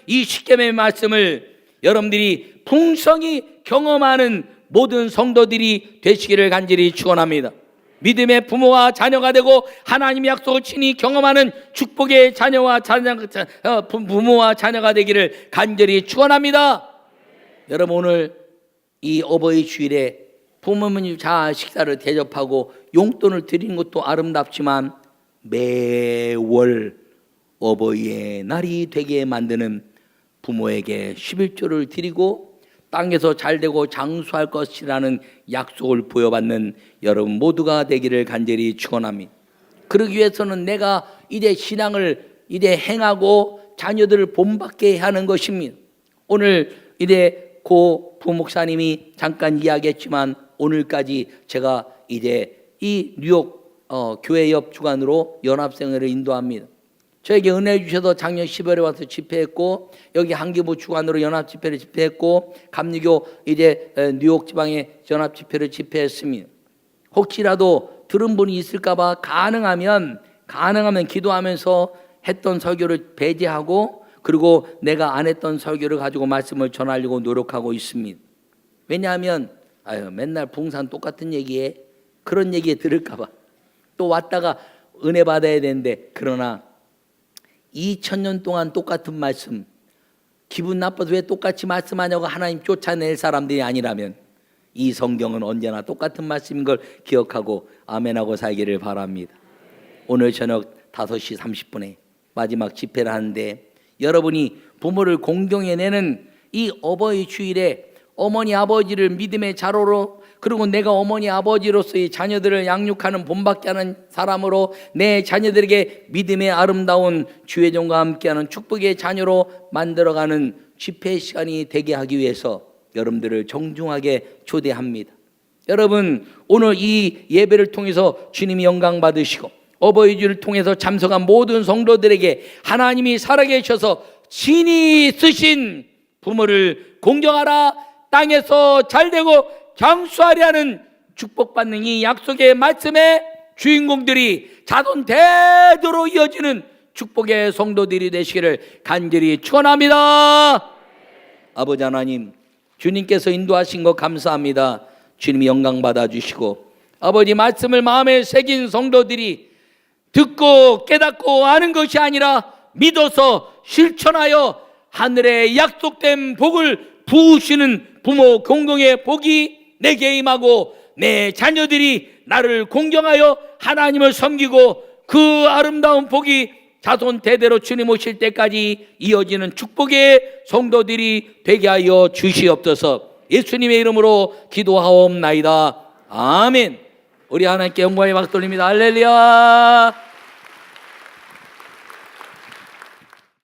이 십계명의 말씀을 여러분들이 풍성히 경험하는 모든 성도들이 되시기를 간절히 축원합니다. 믿음의 부모와 자녀가 되고 하나님의 약속을 친히 경험하는 축복의 부모와 자녀가 되기를 간절히 축원합니다. 여러분, 오늘 이 어버이 주일에 부모님 자 식사를 대접하고 용돈을 드리는 것도 아름답지만, 매월 어버이의 날이 되게 만드는 부모에게 11조를 드리고 땅에서 잘되고 장수할 것이라는 약속을 부여받는 여러분 모두가 되기를 간절히 축원합니다. 그러기 위해서는 내가 이제 신앙을 이제 행하고 자녀들을 본받게 하는 것입니다. 오늘 이제 고 부목사님이 잠깐 이야기했지만 오늘까지 제가 이제 이 뉴욕 교회 옆 주간으로 연합생회를 인도합니다. 저에게 은혜 주셔서 작년 10월에 와서 집회했고, 여기 한기부 주간으로 연합 집회를 집회했고, 감리교 이제 뉴욕 지방의 연합 집회를 집회했습니다. 혹시라도 들은 분이 있을까봐 가능하면 기도하면서 했던 설교를 배제하고, 그리고 내가 안 했던 설교를 가지고 말씀을 전하려고 노력하고 있습니다. 왜냐하면 맨날 부흥산 똑같은 얘기해, 그런 얘기에 들을까봐 또 왔다가 은혜 받아야 되는데, 그러나 2000년 동안 똑같은 말씀, 기분 나빠서 왜 똑같이 말씀하냐고 하나님 쫓아낼 사람들이 아니라면 이 성경은 언제나 똑같은 말씀인 걸 기억하고 아멘하고 살기를 바랍니다. 오늘 저녁 5시 30분에 마지막 집회를 하는데, 여러분이 부모를 공경해내는 이 어버이 주일에 어머니 아버지를 믿음의 자로로, 그리고 내가 어머니 아버지로서의 자녀들을 양육하는 본받게 하는 사람으로 내 자녀들에게 믿음의 아름다운 주의종과 함께하는 축복의 자녀로 만들어가는 집회 시간이 되게 하기 위해서 여러분들을 정중하게 초대합니다. 여러분, 오늘 이 예배를 통해서 주님이 영광 받으시고 어버이 주를 통해서 참석한 모든 성도들에게 하나님이 살아계셔서 친히 쓰신 부모를 공경하라, 땅에서 잘되고 장수하리라는 축복받는 이 약속의 말씀의 주인공들이 자손 대대로 이어지는 축복의 성도들이 되시기를 간절히 축원합니다. 아버지 하나님, 주님께서 인도하신 것 감사합니다. 주님이 영광 받아주시고, 아버지 말씀을 마음에 새긴 성도들이 듣고 깨닫고 아는 것이 아니라 믿어서 실천하여 하늘의 약속된 복을 부으시는 부모 공경의 복이 내게 임하고, 내 자녀들이 나를 공경하여 하나님을 섬기고 그 아름다운 복이 자손 대대로 주님 오실 때까지 이어지는 축복의 성도들이 되게 하여 주시옵소서. 예수님의 이름으로 기도하옵나이다. 아멘. 우리 하나님께 영광의 박수 돌립니다. 할렐루야.